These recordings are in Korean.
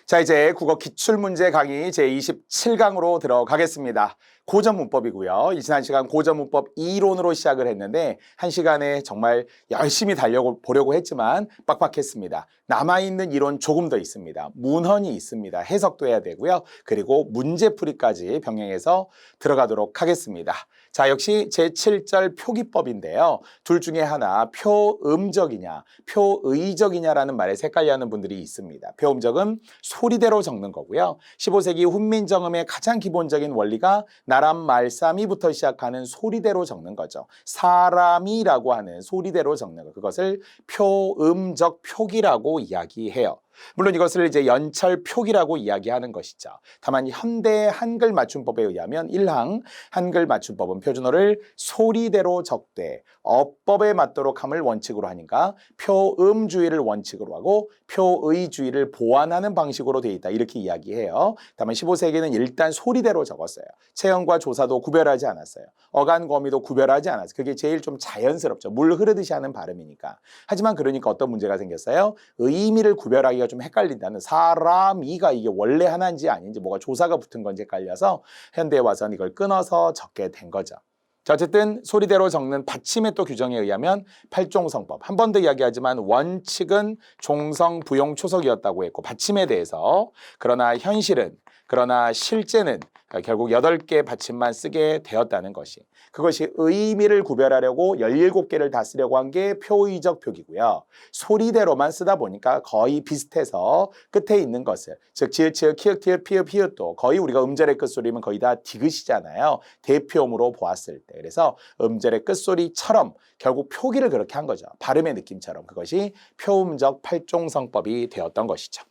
자, 이제 국어 기출문제 강의 제27강으로 들어가겠습니다. 고전문법이고요. 이 지난 시간 고전문법 이론으로 시작을 했는데 한 시간에 정말 열심히 달려보려고 했지만 빡빡했습니다. 남아있는 이론 조금 더 있습니다. 문헌이 있습니다. 해석도 해야 되고요. 그리고 문제풀이까지 병행해서 들어가도록 하겠습니다. 자, 역시 제7절 표기법인데요. 둘 중에 하나 표음적이냐 표의적이냐라는 말에 헷갈려하는 분들이 있습니다. 표음적은 소리대로 적는 거고요. 15세기 훈민정음의 가장 기본적인 원리가 나람 말싸미부터 시작하는 소리대로 적는 거죠. 사람이라고 하는 소리대로 적는 거. 그것을 표음적 표기라고 이야기해요. 물론 이것을 이제 연철 표기라고 이야기하는 것이죠. 다만 현대 한글 맞춤법에 의하면 1항 한글 맞춤법은 표준어를 소리대로 적되 어법에 맞도록 함을 원칙으로 하니까 표음주의를 원칙으로 하고 표의주의를 보완하는 방식으로 되어 있다. 이렇게 이야기해요. 다만 15세기는 일단 소리대로 적었어요. 체형과 조사도 구별하지 않았어요. 어간 거미도 구별하지 않았어요. 그게 제일 좀 자연스럽죠. 물 흐르듯이 하는 발음이니까. 하지만 그러니까 어떤 문제가 생겼어요? 의미를 구별하기가 좀 헷갈린다는 사람이가 이게 원래 하나인지 아닌지 뭐가 조사가 붙은 건지 헷갈려서 현대에 와서는 이걸 끊어서 적게 된 거죠. 자, 어쨌든 소리대로 적는 받침의 또 규정에 의하면 팔종성법. 한 번 더 이야기하지만 원칙은 종성, 부용, 초석이었다고 했고 받침에 대해서 그러나 실제는 결국 8개 받침만 쓰게 되었다는 것이 그것이 의미를 구별하려고 17개를 다 쓰려고 한 게 표의적 표기고요. 소리대로만 쓰다 보니까 거의 비슷해서 끝에 있는 것을 즉 지읒, 치읒, 키읔, 티읒, 피읒, 히읗도 거의 우리가 음절의 끝소리면 거의 다 디귿이잖아요. 대표음으로 보았을 때. 그래서 음절의 끝소리처럼 결국 표기를 그렇게 한 거죠. 발음의 느낌처럼 그것이 표음적 팔종성법이 되었던 것이죠.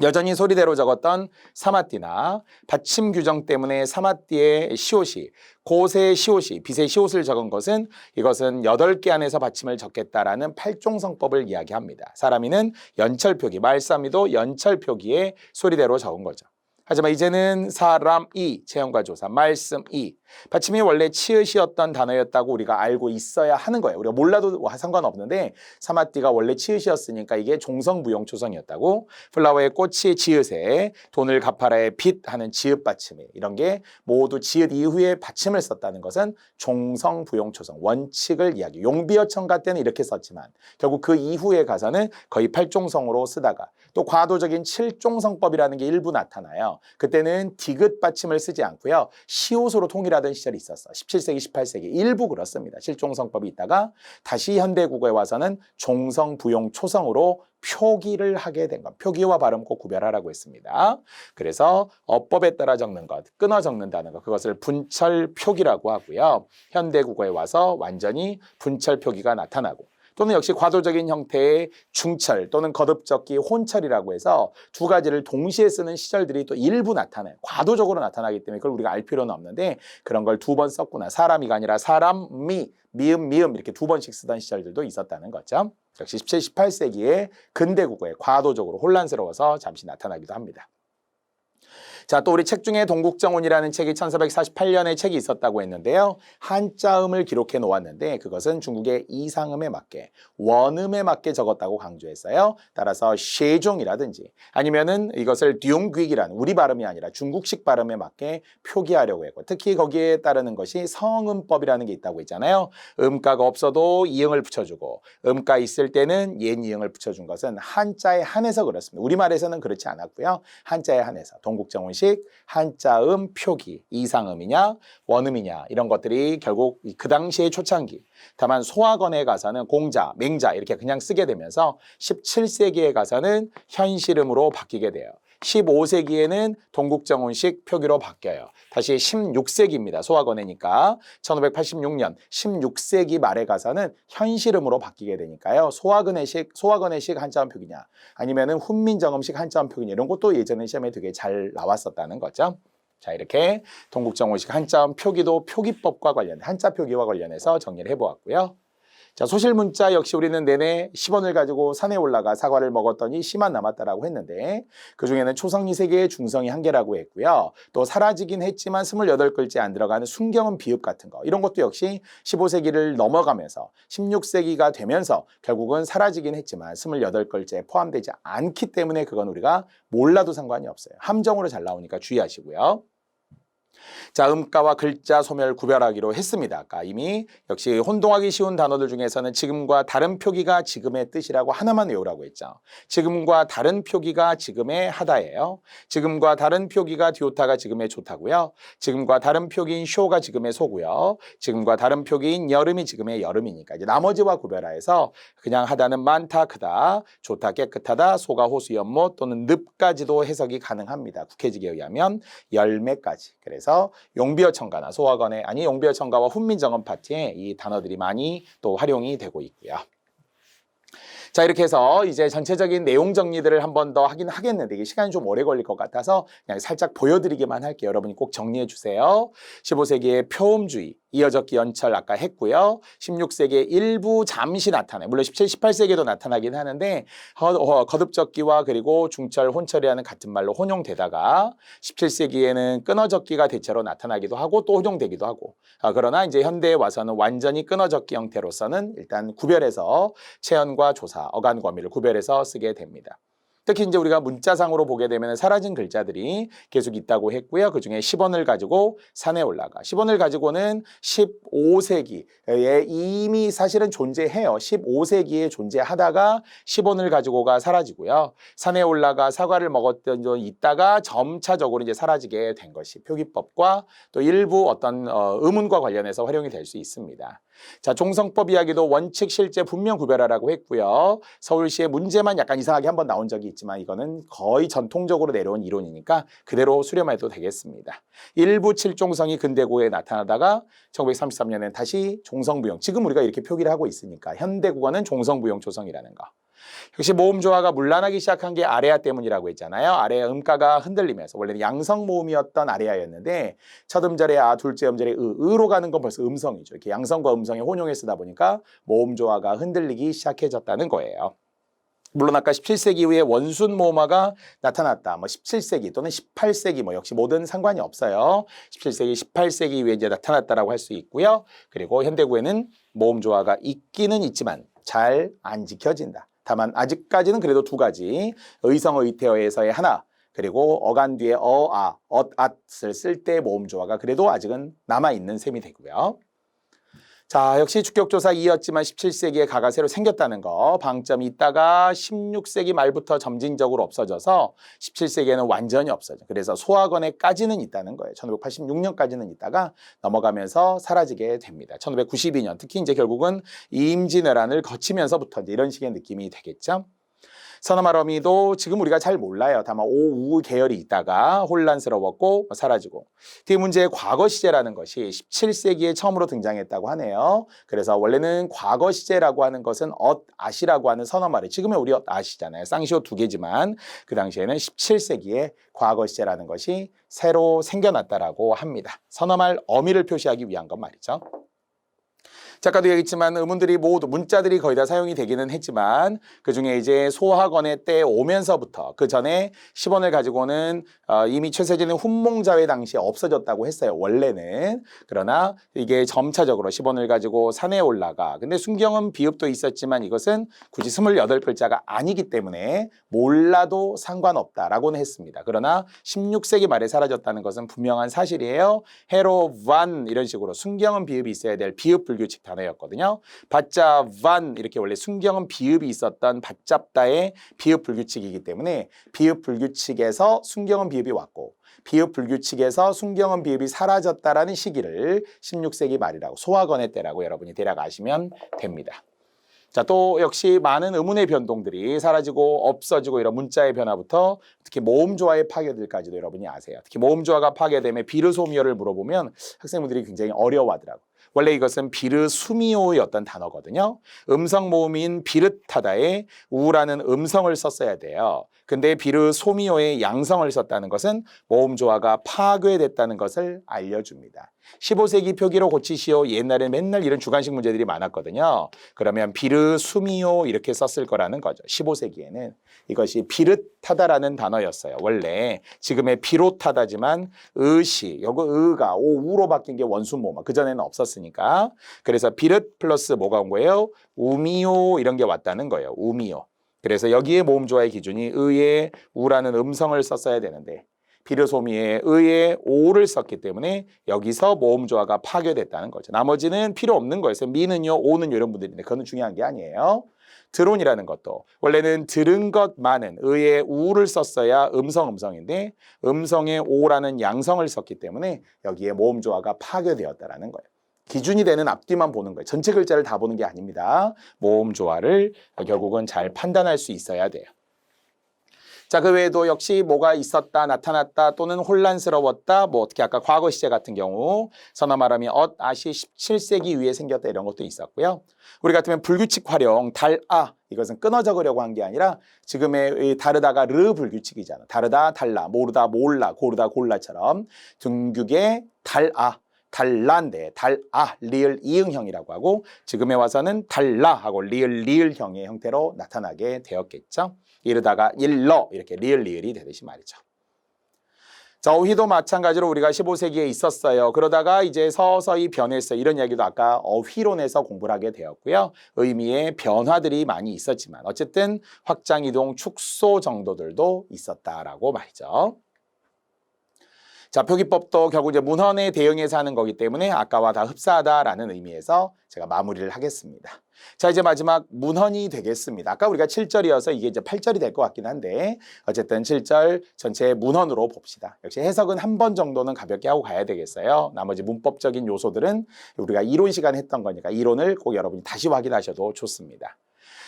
여전히 소리대로 적었던 사마띠나 받침 규정 때문에 사마띠의 시옷이 고세 시옷이 빛의 시옷을 적은 것은 이것은 8개 안에서 받침을 적겠다라는 팔종성법을 이야기합니다. 사람이는 연철표기, 말싸미도 연철표기에 소리대로 적은 거죠. 하지만 이제는 사람이 체형과 조사, 말씀이 받침이 원래 치읓이었던 단어였다고 우리가 알고 있어야 하는 거예요. 우리가 몰라도 상관없는데 사마띠가 원래 치읓이었으니까 이게 종성부용 초성이었다고. 플라워의 꽃이 지읒에 돈을 갚아라의 빚 하는 지읒 받침이 이런 게 모두 지읒 이후에 받침을 썼다는 것은 종성부용 초성 원칙을 이야기. 용비어천가 때는 이렇게 썼지만 결국 그 이후에 가서는 거의 팔종성으로 쓰다가 또 과도적인 칠종성법이라는 게 일부 나타나요. 그때는 디귿 받침을 쓰지 않고요. 시옷으로 통일하던 시절이 있었어. 17세기, 18세기 일부 그렇습니다. 칠종성법이 있다가 다시 현대국어에 와서는 종성, 부용, 초성으로 표기를 하게 된 것. 표기와 발음 꼭 구별하라고 했습니다. 그래서 어법에 따라 적는 것, 끊어 적는다는 것, 그것을 분철 표기라고 하고요. 현대국어에 와서 완전히 분철 표기가 나타나고 또는 역시 과도적인 형태의 중철 또는 거듭적기 혼철이라고 해서 두 가지를 동시에 쓰는 시절들이 또 일부 나타나요. 과도적으로 나타나기 때문에 그걸 우리가 알 필요는 없는데 그런 걸 2번 썼구나. 사람이가 아니라 사람미, 미음, 미음 이렇게 2번씩 쓰던 시절들도 있었다는 거죠. 역시 17, 18세기에 근대국어에 과도적으로 혼란스러워서 잠시 나타나기도 합니다. 자, 또 우리 책 중에 동국정운이라는 책이 1448년에 책이 있었다고 했는데요. 한자음을 기록해 놓았는데 그것은 중국의 이상음에 맞게 원음에 맞게 적었다고 강조했어요. 따라서 쉐종이라든지 아니면은 이것을 듀옹귀이라는 우리 발음이 아니라 중국식 발음에 맞게 표기하려고 했고 특히 거기에 따르는 것이 성음법이라는 게 있다고 했잖아요. 음가가 없어도 이응을 붙여주고 음가 있을 때는 예니응을 붙여준 것은 한자에 한해서 그렇습니다. 우리말에서는 그렇지 않았고요. 한자에 한해서 동국정운 식 한자음 표기 이상음이냐 원음이냐 이런 것들이 결국 그 당시의 초창기 다만 소학원에 가서는 공자, 맹자 이렇게 그냥 쓰게 되면서 17세기에 가서는 현실음으로 바뀌게 돼요. 15세기에는 동국정운식 표기로 바뀌어요. 다시 16세기입니다. 소학원회니까 1586년 16세기 말에 가서는 현실음으로 바뀌게 되니까요. 소학원회식 한자음 표기냐 아니면은 훈민정음식 한자음 표기냐 이런 것도 예전에 시험에 되게 잘 나왔었다는 거죠. 자, 이렇게 동국정운식 한자음 표기도 표기법과 관련 한자 표기와 관련해서 정리를 해보았고요. 자, 소실 문자 역시 우리는 내내 10원을 가지고 산에 올라가 사과를 먹었더니 씨만 남았다라고 했는데 그중에는 초성이 3개, 중성이 1개라고 했고요. 또 사라지긴 했지만 28글자 안 들어가는 순경은 비읍 같은 거 이런 것도 역시 15세기를 넘어가면서 16세기가 되면서 결국은 사라지긴 했지만 28글자에 포함되지 않기 때문에 그건 우리가 몰라도 상관이 없어요. 함정으로 잘 나오니까 주의하시고요. 자, 음가와 글자 소멸 구별하기로 했습니다. 아까 이미 역시 혼동하기 쉬운 단어들 중에서는 지금과 다른 표기가 지금의 뜻이라고 하나만 외우라고 했죠. 지금과 다른 표기가 지금의 하다예요. 지금과 다른 표기가 디오타가 지금의 좋다고요. 지금과 다른 표기인 쇼가 지금의 소고요. 지금과 다른 표기인 여름이 지금의 여름이니까 이제 나머지와 구별하여서 그냥 하다는 많다, 크다, 좋다, 깨끗하다, 소가 호수, 연못 또는 늪까지도 해석이 가능합니다. 국회직에 의하면 열매까지. 그래서 용비어천가나 소학원의 용비어천가와 훈민정음 파트에 이 단어들이 많이 또 활용이 되고 있고요. 자, 이렇게 해서 이제 전체적인 내용 정리들을 한 번 더 하긴 하겠는데 이게 시간이 좀 오래 걸릴 것 같아서 그냥 살짝 보여드리기만 할게요. 여러분이 꼭 정리해 주세요. 15세기의 표음주의, 이어적기 연철 아까 했고요. 16세기에 일부 잠시 나타나요. 물론 17, 18세기에도 나타나긴 하는데 거듭적기와 그리고 중철, 혼철이라는 같은 말로 혼용되다가 17세기에는 끊어적기가 대체로 나타나기도 하고 또 혼용되기도 하고 그러나 이제 현대에 와서는 완전히 끊어적기 형태로서는 일단 구별해서 체현과 조사, 어간 거미를 구별해서 쓰게 됩니다. 특히 이제 우리가 문자상으로 보게 되면 사라진 글자들이 계속 있다고 했고요. 그중에 10원을 가지고 산에 올라가. 10원을 가지고는 15세기에 이미 사실은 존재해요. 15세기에 존재하다가 10원을 가지고가 사라지고요. 산에 올라가 사과를 먹었던 적 있다가 점차적으로 이제 사라지게 된 것이 표기법과 또 일부 어떤 의문과 관련해서 활용이 될 수 있습니다. 자, 종성법 이야기도 원칙, 실제 분명 구별하라고 했고요. 서울시의 문제만 약간 이상하게 한번 나온 적이 있지만 이거는 거의 전통적으로 내려온 이론이니까 그대로 수렴해도 되겠습니다. 일부 7종성이 근대고에 나타나다가 1933년에 다시 종성부용, 지금 우리가 이렇게 표기를 하고 있으니까 현대국어는 종성부용 조성이라는 거. 역시 모음조화가 문란하기 시작한 게 아레아 때문이라고 했잖아요. 아레아 음가가 흔들리면서 원래는 양성 모음이었던 아레아였는데 첫 음절에 아, 둘째 음절에 으로 가는 건 벌써 음성이죠. 이렇게 양성과 음성에 혼용해 쓰다 보니까 모음조화가 흔들리기 시작해졌다는 거예요. 물론 아까 17세기 이후에 원순 모음화가 나타났다. 17세기 또는 18세기 역시 뭐든 상관이 없어요. 17세기, 18세기 이후에 이제 나타났다라고 할 수 있고요. 그리고 현대구에는 모음조화가 있기는 있지만 잘 안 지켜진다. 다만 아직까지는 그래도 두 가지 의성, 의태어에서의 하나 그리고 어간 뒤에 아, 앗을 쓸 때 모음조화가 그래도 아직은 남아있는 셈이 되고요. 자, 역시 주격조사 2였지만 17세기에 가가 새로 생겼다는 거. 방점이 있다가 16세기 말부터 점진적으로 없어져서 17세기에는 완전히 없어져. 그래서 소학원에까지는 있다는 거예요. 1586년까지는 있다가 넘어가면서 사라지게 됩니다. 1592년 특히 이제 결국은 임진왜란을 거치면서부터 이제 이런 식의 느낌이 되겠죠. 서너말어미도 지금 우리가 잘 몰라요. 다만 오우 계열이 있다가 혼란스러웠고 사라지고. 뒤에 문제의 과거 시제라는 것이 17세기에 처음으로 등장했다고 하네요. 그래서 원래는 과거 시제라고 하는 것은 엇앗이라고 하는 서너말이 지금의 우리 엇앗이잖아요. 쌍시옷 2개지만 그 당시에는 17세기에 과거 시제라는 것이 새로 생겨났다라고 합니다. 서너말 어미를 표시하기 위한 것 말이죠. 아까도 얘기했지만 의문들이 모두 문자들이 거의 다 사용이 되기는 했지만 그중에 이제 소학원의 때 오면서부터 그 전에 10원을 가지고는 이미 최세진은 훈몽자회 당시에 없어졌다고 했어요. 원래는. 그러나 이게 점차적으로 10원을 가지고 산에 올라가. 근데 순경은 비읍도 있었지만 이것은 굳이 28글자가 아니기 때문에 몰라도 상관없다라고는 했습니다. 그러나 16세기 말에 사라졌다는 것은 분명한 사실이에요. 헤로반 이런 식으로 순경은 비읍이 있어야 될 비읍 불규칙 단어였거든요. 받자반 이렇게 원래 순경은 비읍이 있었던 받잡다의 비읍 불규칙이기 때문에 비읍 불규칙에서 순경은 비읍이 왔고 비읍 불규칙에서 순경은 비읍이 사라졌다라는 시기를 16세기 말이라고 소학원의 때라고 여러분이 대략 아시면 됩니다. 자, 또 역시 많은 의문의 변동들이 사라지고 없어지고 이런 문자의 변화부터 특히 모음조화의 파괴들까지도 여러분이 아세요. 특히 모음조화가 파괴되면 비르소미오를 물어보면 학생분들이 굉장히 어려워하더라고요. 원래 이것은 비르수미오였던 단어거든요. 음성 모음인 비릇하다에 우라는 음성을 썼어야 돼요. 근데 비르소미오의 양성을 썼다는 것은 모음조화가 파괴됐다는 것을 알려줍니다. 15세기 표기로 고치시오. 옛날에 맨날 이런 주관식 문제들이 많았거든요. 그러면 비르수미오 이렇게 썼을 거라는 거죠. 15세기에는 이것이 비릇하다라는 단어였어요. 원래 지금의 비롯하다지만 의시, 여기 의가 우로 바뀐 게 원수모, 그전에는 없었으니까. 그래서 비릇 플러스 뭐가 온 거예요? 우미오 이런 게 왔다는 거예요. 우미오. 그래서 여기에 모음조화의 기준이 의에 우라는 음성을 썼어야 되는데 비르소미에 의에 오를 썼기 때문에 여기서 모음조화가 파괴됐다는 거죠. 나머지는 필요 없는 거였어요. 미는요, 오는요 이런 분들인데 그거는 중요한 게 아니에요. 드론이라는 것도 원래는 들은 것만은 의에 우를 썼어야 음성인데 음성에 오라는 양성을 썼기 때문에 여기에 모음조화가 파괴되었다라는 거예요. 기준이 되는 앞뒤만 보는 거예요. 전체 글자를 다 보는 게 아닙니다. 모음조화를 결국은 잘 판단할 수 있어야 돼요. 자, 그 외에도 역시 뭐가 있었다, 나타났다, 또는 혼란스러웠다, 뭐 어떻게 아까 과거 시제 같은 경우 선어 말하면 아시 17세기 이후에 생겼다 이런 것도 있었고요. 우리 같으면 불규칙 활용, 이것은 끊어 적으려고 한 게 아니라 지금의 다르다가 르 불규칙이잖아. 다르다, 달라, 모르다, 몰라, 고르다, 골라처럼 등규의 달라인데 리을 이응형이라고 하고 지금에 와서는 달라 하고 리을형의 형태로 나타나게 되었겠죠. 이러다가 일러 이렇게 리을이 되듯이 말이죠. 자, 어휘도 마찬가지로 우리가 15세기에 있었어요. 그러다가 이제 서서히 변했어요. 이런 이야기도 아까 어휘론에서 공부를 하게 되었고요. 의미의 변화들이 많이 있었지만 어쨌든 확장, 이동, 축소 정도들도 있었다라고 말이죠. 자, 표기법도 결국 이제 문헌에 대응해서 하는 거기 때문에 아까와 다 흡사하다라는 의미에서 제가 마무리를 하겠습니다. 자, 이제 마지막 문헌이 되겠습니다. 아까 우리가 7절이어서 이게 이제 8절이 될 것 같긴 한데 어쨌든 7절 전체 문헌으로 봅시다. 역시 해석은 한 번 정도는 가볍게 하고 가야 되겠어요. 나머지 문법적인 요소들은 우리가 이론 시간 했던 거니까 이론을 꼭 여러분이 다시 확인하셔도 좋습니다.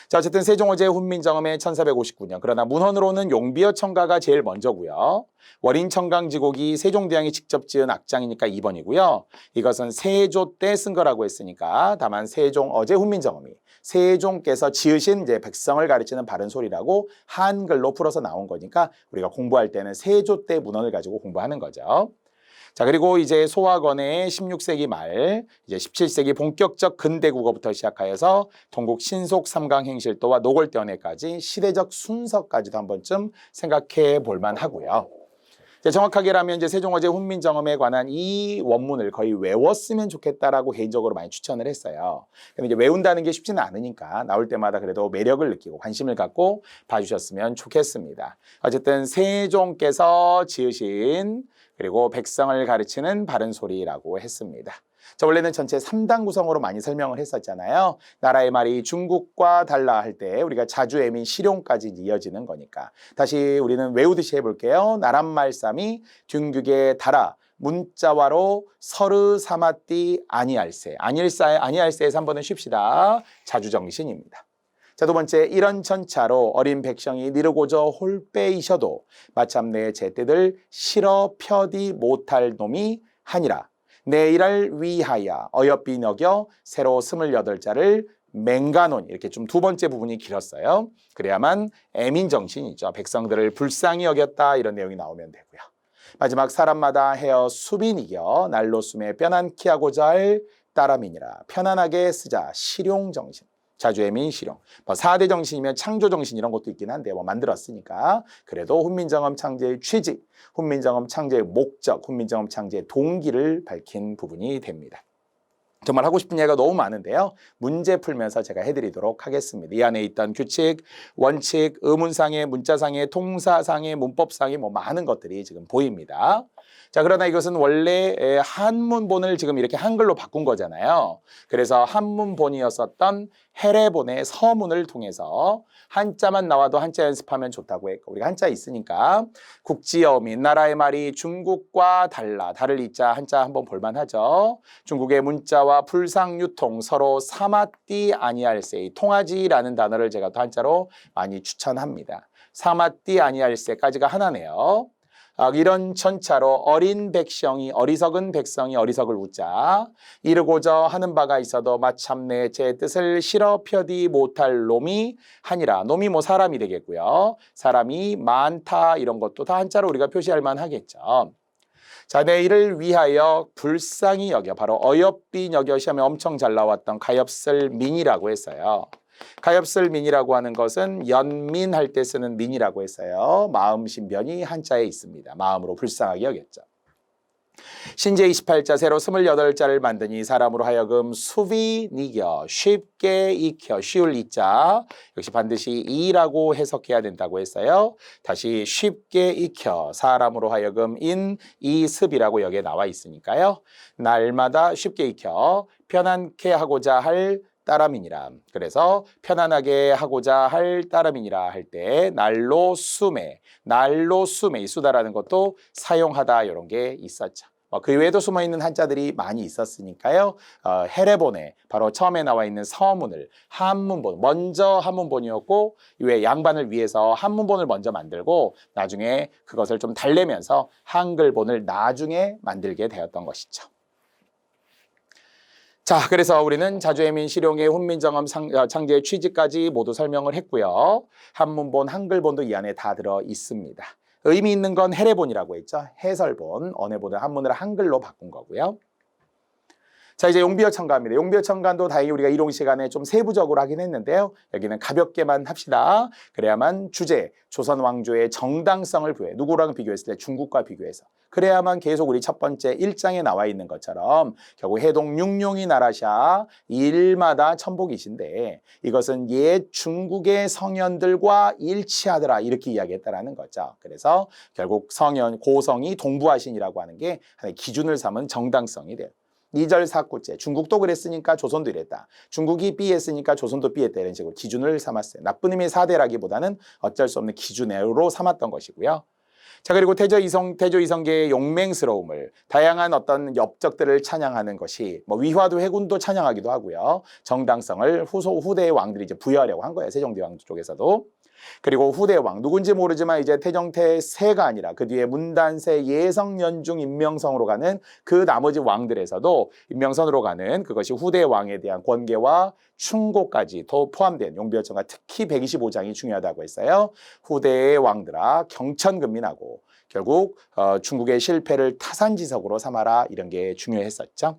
자, 어쨌든 세종어제 훈민정음의 1459년. 그러나 문헌으로는 용비어 청가가 제일 먼저고요. 월인청강지곡이 세종대왕이 직접 지은 악장이니까 2번이고요. 이것은 세조 때 쓴 거라고 했으니까 다만 세종어제 훈민정음이 세종께서 지으신 이제 백성을 가르치는 바른 소리라고 한글로 풀어서 나온 거니까 우리가 공부할 때는 세조 때 문헌을 가지고 공부하는 거죠. 자, 그리고 이제 소학원의 16세기 말, 이제 17세기 본격적 근대 국어부터 시작하여서 동국 신속 삼강 행실도와 노골대원회까지 시대적 순서까지도 한 번쯤 생각해 볼 만하고요. 정확하게라면 이제 세종어제 훈민정음에 관한 이 원문을 거의 외웠으면 좋겠다라고 개인적으로 많이 추천을 했어요. 근데 이제 외운다는 게 쉽지는 않으니까 나올 때마다 그래도 매력을 느끼고 관심을 갖고 봐주셨으면 좋겠습니다. 어쨌든 세종께서 지으신 그리고 백성을 가르치는 바른 소리라고 했습니다. 자, 원래는 전체 3단 구성으로 많이 설명을 했었잖아요. 나라의 말이 중국과 달라 할 때 우리가 자주 애민 실용까지 이어지는 거니까. 다시 우리는 외우듯이 해볼게요. 나란 말씀이 둔규게 달아 문자와로 서르 사마띠 아니알세. 아니알세에서 한번은 쉽시다. 자주정신입니다. 자, 두 번째, 이런 천차로 어린 백성이 니르고저 홀빼이셔도 마참내 제 뜻을 실어 펴디 못할 놈이 하니라. 내 일을 위하여 어여삐 너겨 새로 28자를 맹가논. 이렇게 좀 두 번째 부분이 길었어요. 그래야만 애민정신이죠. 백성들을 불쌍히 여겼다 이런 내용이 나오면 되고요. 마지막 사람마다 헤어 수빈 이겨 날로 숨에 뼈난키 하고자 할 따람이니라. 편안하게 쓰자 실용정신. 자주애민 실용. 4대 정신이면 창조정신 이런 것도 있긴 한데 만들었으니까 그래도 훈민정음 창제의 취지, 훈민정음 창제의 목적, 훈민정음 창제의 동기를 밝힌 부분이 됩니다. 정말 하고 싶은 얘기가 너무 많은데요. 문제 풀면서 제가 해드리도록 하겠습니다. 이 안에 있던 규칙, 원칙, 의문상의, 문자상의, 통사상의, 문법상의 많은 것들이 지금 보입니다. 자, 그러나 이것은 원래 한문본을 지금 이렇게 한글로 바꾼 거잖아요. 그래서 한문본이었었던 해례본의 서문을 통해서 한자만 나와도 한자 연습하면 좋다고 했고 우리가 한자 있으니까 국지어민 나라의 말이 중국과 달라 다를 이자 한자 한번 볼만하죠. 중국의 문자와 불상유통 서로 사마띠 아니할세 통하지라는 단어를 제가 또 한자로 많이 추천합니다. 사마띠 아니할세까지가 하나네요. 이런 천차로 어린 백성이 어리석은 백성이 어리석을 웃자 이르고저 하는 바가 있어도 마참내 제 뜻을 실어 펴디 못할 놈이 하니라. 놈이 사람이 되겠고요. 사람이 많다 이런 것도 다 한자로 우리가 표시할 만하겠죠. 자, 내일을 위하여 불쌍히 여겨, 바로 어여삐 여겨 시험에 엄청 잘 나왔던 가엾을민이라고 했어요. 가엾을민이라고 하는 것은 연민할 때 쓰는 민이라고 했어요. 마음 신변이 한자에 있습니다. 마음으로 불쌍하게 여겼죠. 신제 28자 세로 28자를 만드니 사람으로 하여금 수비 니겨 쉽게 익혀 쉬울 이자 역시 반드시 이라고 해석해야 된다고 했어요. 다시 쉽게 익혀 사람으로 하여금 인 이습이라고 여기에 나와 있으니까요. 날마다 쉽게 익혀 편안케 하고자 할 따람이니라. 그래서 편안하게 하고자 할 따람이니라 할 때 날로 수매 이 수다라는 것도 사용하다 이런 게 있었죠. 그 외에도 숨어있는 한자들이 많이 있었으니까요. 헤레본에 바로 처음에 나와 있는 서문을 한문본, 먼저 한문본이었고 이외에 양반을 위해서 한문본을 먼저 만들고 나중에 그것을 좀 달래면서 한글본을 나중에 만들게 되었던 것이죠. 자, 그래서 우리는 자주해민 실용의 훈민정음 창제의 취지까지 모두 설명을 했고요. 한문본, 한글본도 이 안에 다 들어 있습니다. 의미 있는 건 해례본이라고 했죠. 해설본, 언해본을 한문으로 한글로 바꾼 거고요. 자, 이제 용비어천가입니다. 용비어천가도 다행히 우리가 이론 시간에 좀 세부적으로 하긴 했는데요. 여기는 가볍게만 합시다. 그래야만 주제, 조선 왕조의 정당성을 부여해. 누구랑 비교했을 때 중국과 비교해서. 그래야만 계속 우리 첫 번째 1장에 나와 있는 것처럼 결국 해동 육룡이 나라샤 일마다 천복이신데 이것은 옛 중국의 성현들과 일치하더라 이렇게 이야기했다라는 거죠. 그래서 결국 성현, 고성이 동부하신이라고 하는 게 하나의 기준을 삼은 정당성이 돼요. 2절 4구째 중국도 그랬으니까 조선도 이랬다. 중국이 B했으니까 조선도 B했다. 이런 식으로 기준을 삼았어요. 나쁜 의미의 사대라기보다는 어쩔 수 없는 기준으로 삼았던 것이고요. 자, 그리고 태조이성계의 용맹스러움을 다양한 어떤 업적들을 찬양하는 것이 위화도 해군도 찬양하기도 하고요. 정당성을 후대의 왕들이 이제 부여하려고 한 거예요. 세종대왕 쪽에서도. 그리고 후대 왕 누군지 모르지만 이제 태정태세가 아니라 그 뒤에 문단세, 예성, 연중, 임명성으로 가는 그 나머지 왕들에서도 임명선으로 가는 그것이 후대 왕에 대한 권계와 충고까지 더 포함된 용비어천가 특히 125장이 중요하다고 했어요. 후대의 왕들아 경천근민하고 결국 중국의 실패를 타산지석으로 삼아라 이런 게 중요했었죠.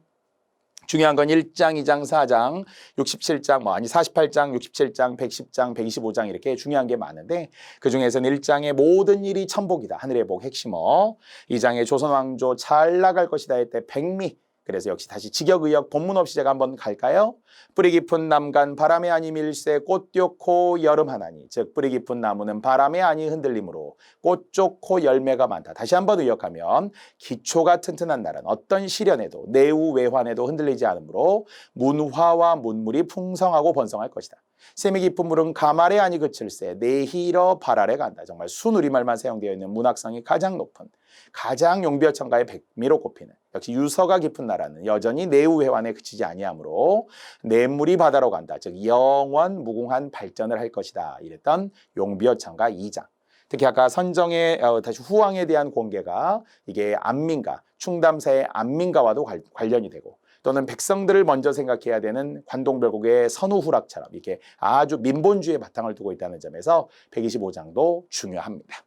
중요한 건 1장, 2장, 4장, 67장, 48장, 67장, 110장, 125장 이렇게 중요한 게 많은데 그중에서는 1장의 모든 일이 천복이다. 하늘의 복 핵심어. 2장의 조선왕조 잘 나갈 것이다 할 때 백미. 그래서 역시 다시 직역의역 본문 없이 제가 한번 갈까요? 뿌리 깊은 남간 바람에 아니 밀새 꽃 좋고 여름 하나니 즉 뿌리 깊은 나무는 바람에 아니 흔들림으로 꽃 좋고 열매가 많다. 다시 한번 의역하면 기초가 튼튼한 나라는 어떤 시련에도 내후 외환에도 흔들리지 않으므로 문화와 문물이 풍성하고 번성할 것이다. 샘이 깊은 물은 가말에 아니 그칠새 내히러 발아래 간다. 정말 순우리말만 사용되어 있는 문학성이 가장 높은 가장 용비어천가의 백미로 꼽히는 역시 유서가 깊은 나라는 여전히 내후 회환에 그치지 아니하므로 냇물이 바다로 간다. 즉 영원 무궁한 발전을 할 것이다. 이랬던 용비어천가 2장. 특히 아까 선정의 다시 후왕에 대한 공개가 이게 안민가, 충담사의 안민가와도 관련이 되고 또는 백성들을 먼저 생각해야 되는 관동별국의 선우후락처럼 이렇게 아주 민본주의의 바탕을 두고 있다는 점에서 125장도 중요합니다.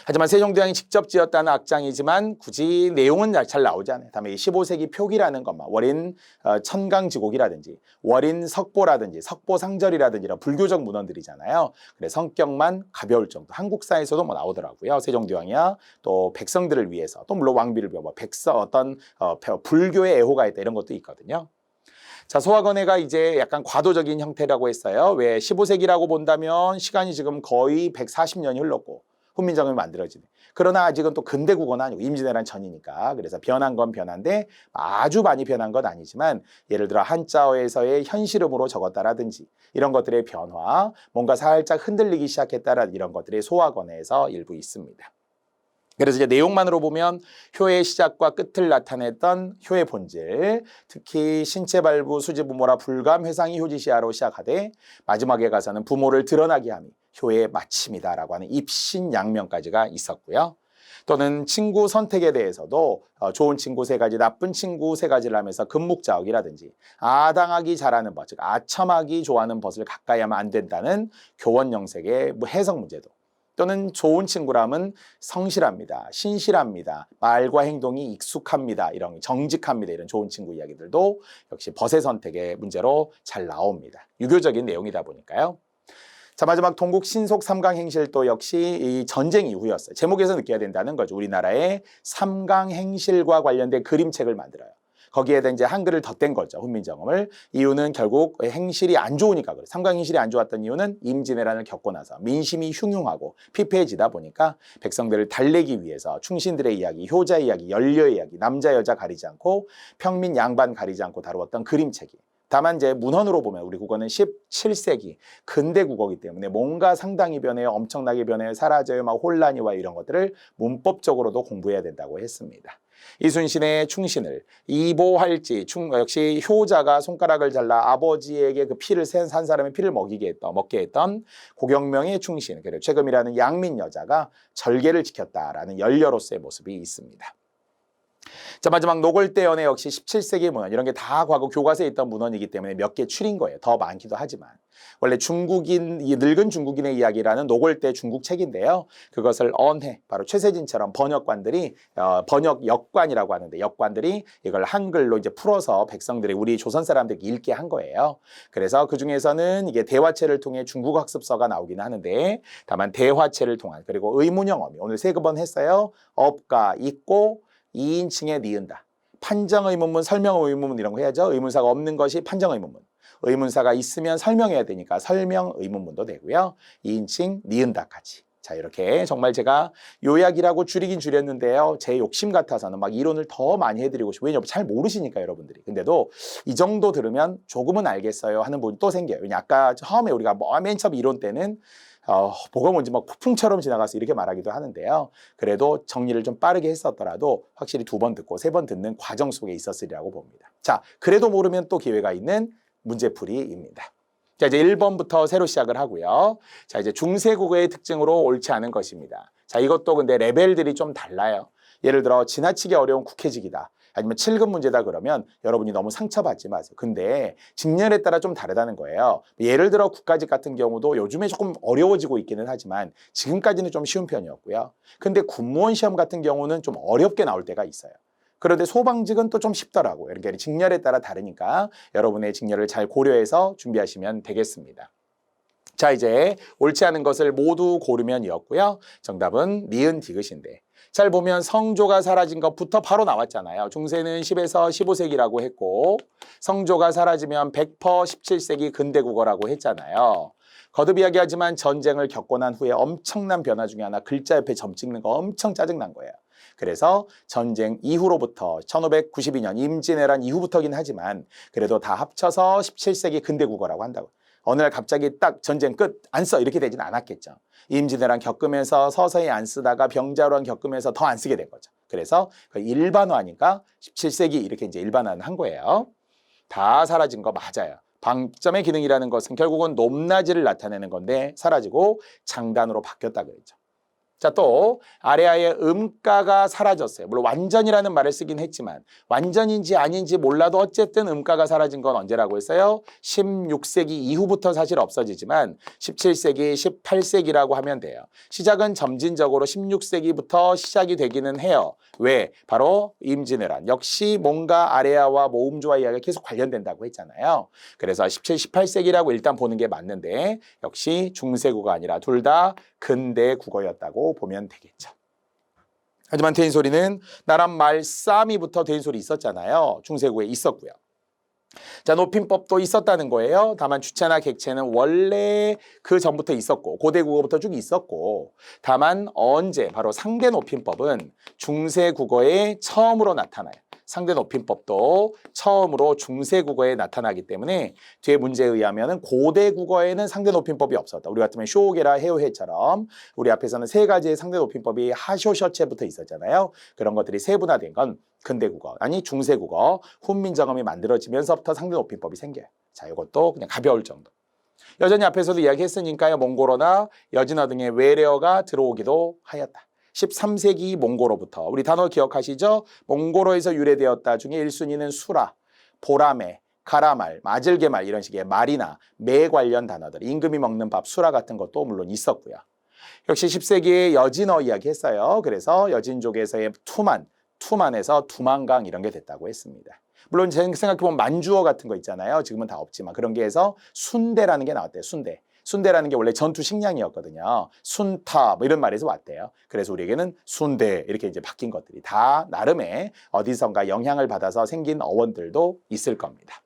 하지만 세종대왕이 직접 지었다는 악장이지만 굳이 내용은 잘 나오지 않아요. 다음에 15세기 표기라는 것만 월인 천강지곡이라든지 월인 석보라든지 석보상절이라든지 이런 불교적 문헌들이잖아요. 그래서 성격만 가벼울 정도. 한국사에서도 나오더라고요. 세종대왕이야 또 백성들을 위해서 또 물론 왕비를 위해 불교의 애호가 있다 이런 것도 있거든요. 자, 소화건해가 이제 약간 과도적인 형태라고 했어요. 왜 15세기라고 본다면 시간이 지금 거의 140년이 흘렀고 훈민정음이 만들어지네. 그러나 아직은 또 근대 국어는 아니고 임진왜란 전이니까 그래서 변한 건 변한데 아주 많이 변한 건 아니지만 예를 들어 한자어에서의 현실음으로 적었다라든지 이런 것들의 변화, 뭔가 살짝 흔들리기 시작했다라는 이런 것들이 소화건해에서 일부 있습니다. 그래서 이제 내용만으로 보면 효의 시작과 끝을 나타냈던 효의 본질, 특히 신체 발부, 수지 부모라 불감, 회상이 효지시하로 시작하되 마지막에 가서는 부모를 드러나게 함이 효의 마침이다라고 하는 입신양명까지가 있었고요. 또는 친구 선택에 대해서도 좋은 친구 3가지, 나쁜 친구 3가지를 하면서 금묵자옥이라든지 아당하기 잘하는 법, 즉 아첨하기 좋아하는 법을 가까이 하면 안 된다는 교원영색의 해석 문제도 또는 좋은 친구라면 성실합니다. 신실합니다. 말과 행동이 익숙합니다. 이런 정직합니다. 이런 좋은 친구 이야기들도 역시 벗의 선택의 문제로 잘 나옵니다. 유교적인 내용이다 보니까요. 자, 마지막 동국 신속 삼강행실도 역시 이 전쟁 이후였어요. 제목에서 느껴야 된다는 거죠. 우리나라의 삼강행실과 관련된 그림책을 만들어요. 거기에다 이제 한글을 덧댄 거죠. 훈민정음을. 이유는 결국 행실이 안 좋으니까 그래요. 삼강행실이 안 좋았던 이유는 임진왜란을 겪고 나서 민심이 흉흉하고 피폐해지다 보니까 백성들을 달래기 위해서 충신들의 이야기, 효자의 이야기, 연료의 이야기, 남자 여자 가리지 않고 평민 양반 가리지 않고 다루었던 그림책이. 다만 이제 문헌으로 보면 우리 국어는 17세기 근대 국어이기 때문에 뭔가 상당히 변해요. 엄청나게 변해요. 사라져요. 막 혼란이 와 이런 것들을 문법적으로도 공부해야 된다고 했습니다. 이순신의 충신을 이보할지 역시 효자가 손가락을 잘라 아버지에게 그 피를 산 사람의 피를 먹게 했던 고경명의 충신 그리고 최금이라는 양민 여자가 절개를 지켰다라는 연려로서의 모습이 있습니다. 자, 마지막 노골대연의 역시 17세기 문헌 이런 게 다 과거 교과서에 있던 문헌이기 때문에 몇 개 추린 거예요. 더 많기도 하지만 원래 중국인 이 늙은 중국인의 이야기라는 노골대 중국 책인데요. 그것을 언해 바로 최세진처럼 번역관들이 번역 역관이라고 하는데 역관들이 이걸 한글로 이제 풀어서 백성들이 우리 조선 사람들이 읽게 한 거예요. 그래서 그 중에서는 이게 대화체를 통해 중국 학습서가 나오긴 하는데 다만 대화체를 통한 그리고 의문형어미 오늘 세 번 했어요. 업가 있고 2인칭에 니은다. 판정의문문, 설명의문문 이런 거 해야죠. 의문사가 없는 것이 판정의문문. 의문사가 있으면 설명해야 되니까 설명의문문도 되고요. 2인칭 니은다까지. 자, 이렇게 정말 제가 요약이라고 줄이긴 줄였는데요. 제 욕심 같아서는 막 이론을 더 많이 해드리고 싶어요. 왜냐면 잘 모르시니까 여러분들이. 근데도 이 정도 들으면 조금은 알겠어요 하는 부분이 또 생겨요. 왜냐 아까 처음에 우리가 맨 처음 이론 때는 뭐가 뭔지 막 폭풍처럼 지나가서 이렇게 말하기도 하는데요. 그래도 정리를 좀 빠르게 했었더라도 확실히 2번 듣고 3번 듣는 과정 속에 있었으리라고 봅니다. 자, 그래도 모르면 또 기회가 있는 문제풀이입니다. 자, 이제 1번부터 새로 시작을 하고요. 자, 이제 중세국어의 특징으로 옳지 않은 것입니다. 자, 이것도 근데 레벨들이 좀 달라요. 예를 들어 지나치게 어려운 국회직이다. 아니면 7급 문제다 그러면 여러분이 너무 상처받지 마세요. 근데 직렬에 따라 좀 다르다는 거예요. 예를 들어 국가직 같은 경우도 요즘에 조금 어려워지고 있기는 하지만 지금까지는 좀 쉬운 편이었고요. 근데 군무원 시험 같은 경우는 좀 어렵게 나올 때가 있어요. 그런데 소방직은 또 좀 쉽더라고요. 이렇게 직렬에 따라 다르니까 여러분의 직렬을 잘 고려해서 준비하시면 되겠습니다. 자, 이제 옳지 않은 것을 모두 고르면이었고요. 정답은 니은 디귿인데 잘 보면 성조가 사라진 것부터 바로 나왔잖아요. 중세는 10에서 15세기라고 했고 성조가 사라지면 100% 17세기 근대국어라고 했잖아요. 거듭 이야기하지만 전쟁을 겪고 난 후에 엄청난 변화 중에 하나 글자 옆에 점 찍는 거 엄청 짜증난 거예요. 그래서 전쟁 이후로부터 1592년 임진왜란 이후부터긴 하지만 그래도 다 합쳐서 17세기 근대국어라고 한다고. 어느 날 갑자기 딱 전쟁 끝 안 써 이렇게 되진 않았겠죠. 임진왜란 겪으면서 서서히 안 쓰다가 병자호란 겪으면서 더 안 쓰게 된 거죠. 그래서 그 일반화니까 17세기 이렇게 이제 일반화는 한 거예요. 다 사라진 거 맞아요. 방점의 기능이라는 것은 결국은 높낮이를 나타내는 건데 사라지고 장단으로 바뀌었다 그랬죠. 자, 또 아래아의 음가가 사라졌어요. 물론 완전이라는 말을 쓰긴 했지만 완전인지 아닌지 몰라도 어쨌든 음가가 사라진 건 언제라고 했어요? 16세기 이후부터 사실 없어지지만 17세기, 18세기라고 하면 돼요. 시작은 점진적으로 16세기부터 시작이 되기는 해요. 왜? 바로 임진왜란. 역시 뭔가 아래아와 모음조와 이야기가 계속 관련된다고 했잖아요. 그래서 17, 18세기라고 일단 보는 게 맞는데 역시 중세국어가 아니라 둘 다 근대 국어였다고 보면 되겠죠. 하지만 대인소리는 나란 말싸미부터 대인소리 있었잖아요. 중세국어에 있었고요. 자, 높임법도 있었다는 거예요. 다만 주체나 객체는 원래 그 전부터 있었고 고대국어부터 쭉 있었고 다만 언제 바로 상대 높임법은 중세국어에 처음으로 나타나요. 상대 높임법도 처음으로 중세국어에 나타나기 때문에 뒤에 문제에 의하면 고대 국어에는 상대 높임법이 없었다. 우리 같으면 쇼게라 해오해처럼 우리 앞에서는 3가지의 상대 높임법이 하쇼셔체부터 있었잖아요. 그런 것들이 세분화된 건 근대 국어, 아니 중세 국어, 훈민정음이 만들어지면서부터 상대 높임법이 생겨요. 자, 이것도 그냥 가벼울 정도. 여전히 앞에서도 이야기했으니까요. 몽골어나 여진어 등의 외래어가 들어오기도 하였다. 13세기 몽골어부터 우리 단어 기억하시죠? 몽골어에서 유래되었다 중에 1순위는 수라, 보라매, 가라말, 마질게말 이런 식의 말이나 매 관련 단어들, 임금이 먹는 밥, 수라 같은 것도 물론 있었고요. 역시 10세기에 여진어 이야기 했어요. 그래서 여진족에서의 투만에서 두만강 이런 게 됐다고 했습니다. 물론 생각해보면 만주어 같은 거 있잖아요. 지금은 다 없지만 그런 게 해서 순대라는 게 나왔대요. 순대라는 게 원래 전투 식량이었거든요. 순타 뭐 이런 말에서 왔대요. 그래서 우리에게는 순대 이렇게 이제 바뀐 것들이 다 나름의 어디선가 영향을 받아서 생긴 어원들도 있을 겁니다.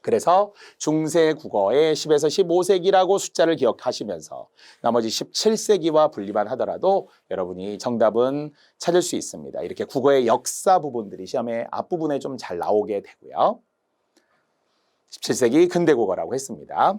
그래서 중세 국어의 10에서 15세기라고 숫자를 기억하시면서 나머지 17세기와 분리만 하더라도 여러분이 정답은 찾을 수 있습니다. 이렇게 국어의 역사 부분들이 시험의 앞부분에 좀 잘 나오게 되고요. 17세기 근대 국어라고 했습니다.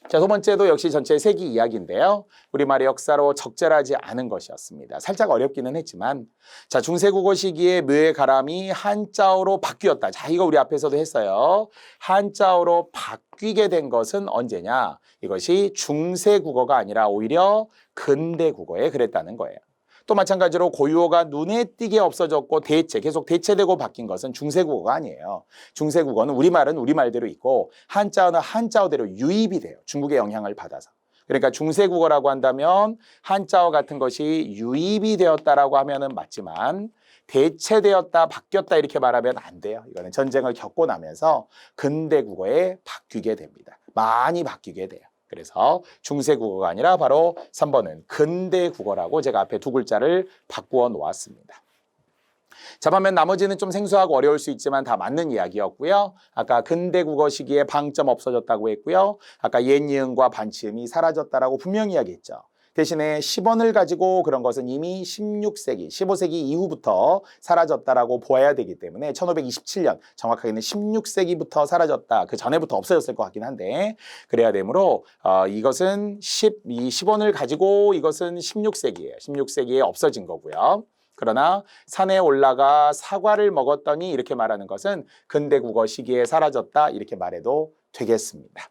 자, 두 번째도 역시 전체 세기 이야기인데요. 우리말의 역사로 적절하지 않은 것이었습니다. 살짝 어렵기는 했지만 자, 중세국어 시기에 묘의 가람이 한자어로 바뀌었다. 자, 이거 우리 앞에서도 했어요. 한자어로 바뀌게 된 것은 언제냐? 이것이 중세국어가 아니라 오히려 근대국어에 그랬다는 거예요. 또 마찬가지로 고유어가 눈에 띄게 없어졌고 계속 대체되고 바뀐 것은 중세국어가 아니에요. 중세국어는 우리말은 우리말대로 있고 한자어는 한자어대로 유입이 돼요. 중국의 영향을 받아서. 그러니까 중세국어라고 한다면 한자어 같은 것이 유입이 되었다라고 하면은 맞지만 대체되었다, 바뀌었다 이렇게 말하면 안 돼요. 이거는 전쟁을 겪고 나면서 근대국어에 바뀌게 됩니다. 많이 바뀌게 돼요. 그래서 중세국어가 아니라 바로 3번은 근대국어라고 제가 앞에 두 글자를 바꾸어 놓았습니다. 자, 반면 나머지는 좀 생소하고 어려울 수 있지만 다 맞는 이야기였고요. 아까 근대국어 시기에 방점 없어졌다고 했고요. 아까 옛니은과 반치음이 사라졌다라고 분명히 이야기했죠. 대신에 10원을 가지고 그런 것은 이미 16세기, 15세기 이후부터 사라졌다라고 보아야 되기 때문에 1527년, 정확하게는 16세기부터 사라졌다. 그 전에부터 없어졌을 것 같긴 한데 그래야 되므로 이것은 10원을 가지고 이것은 16세기예요. 16세기에 없어진 거고요. 그러나 산에 올라가 사과를 먹었더니 이렇게 말하는 것은 근대국어 시기에 사라졌다 이렇게 말해도 되겠습니다.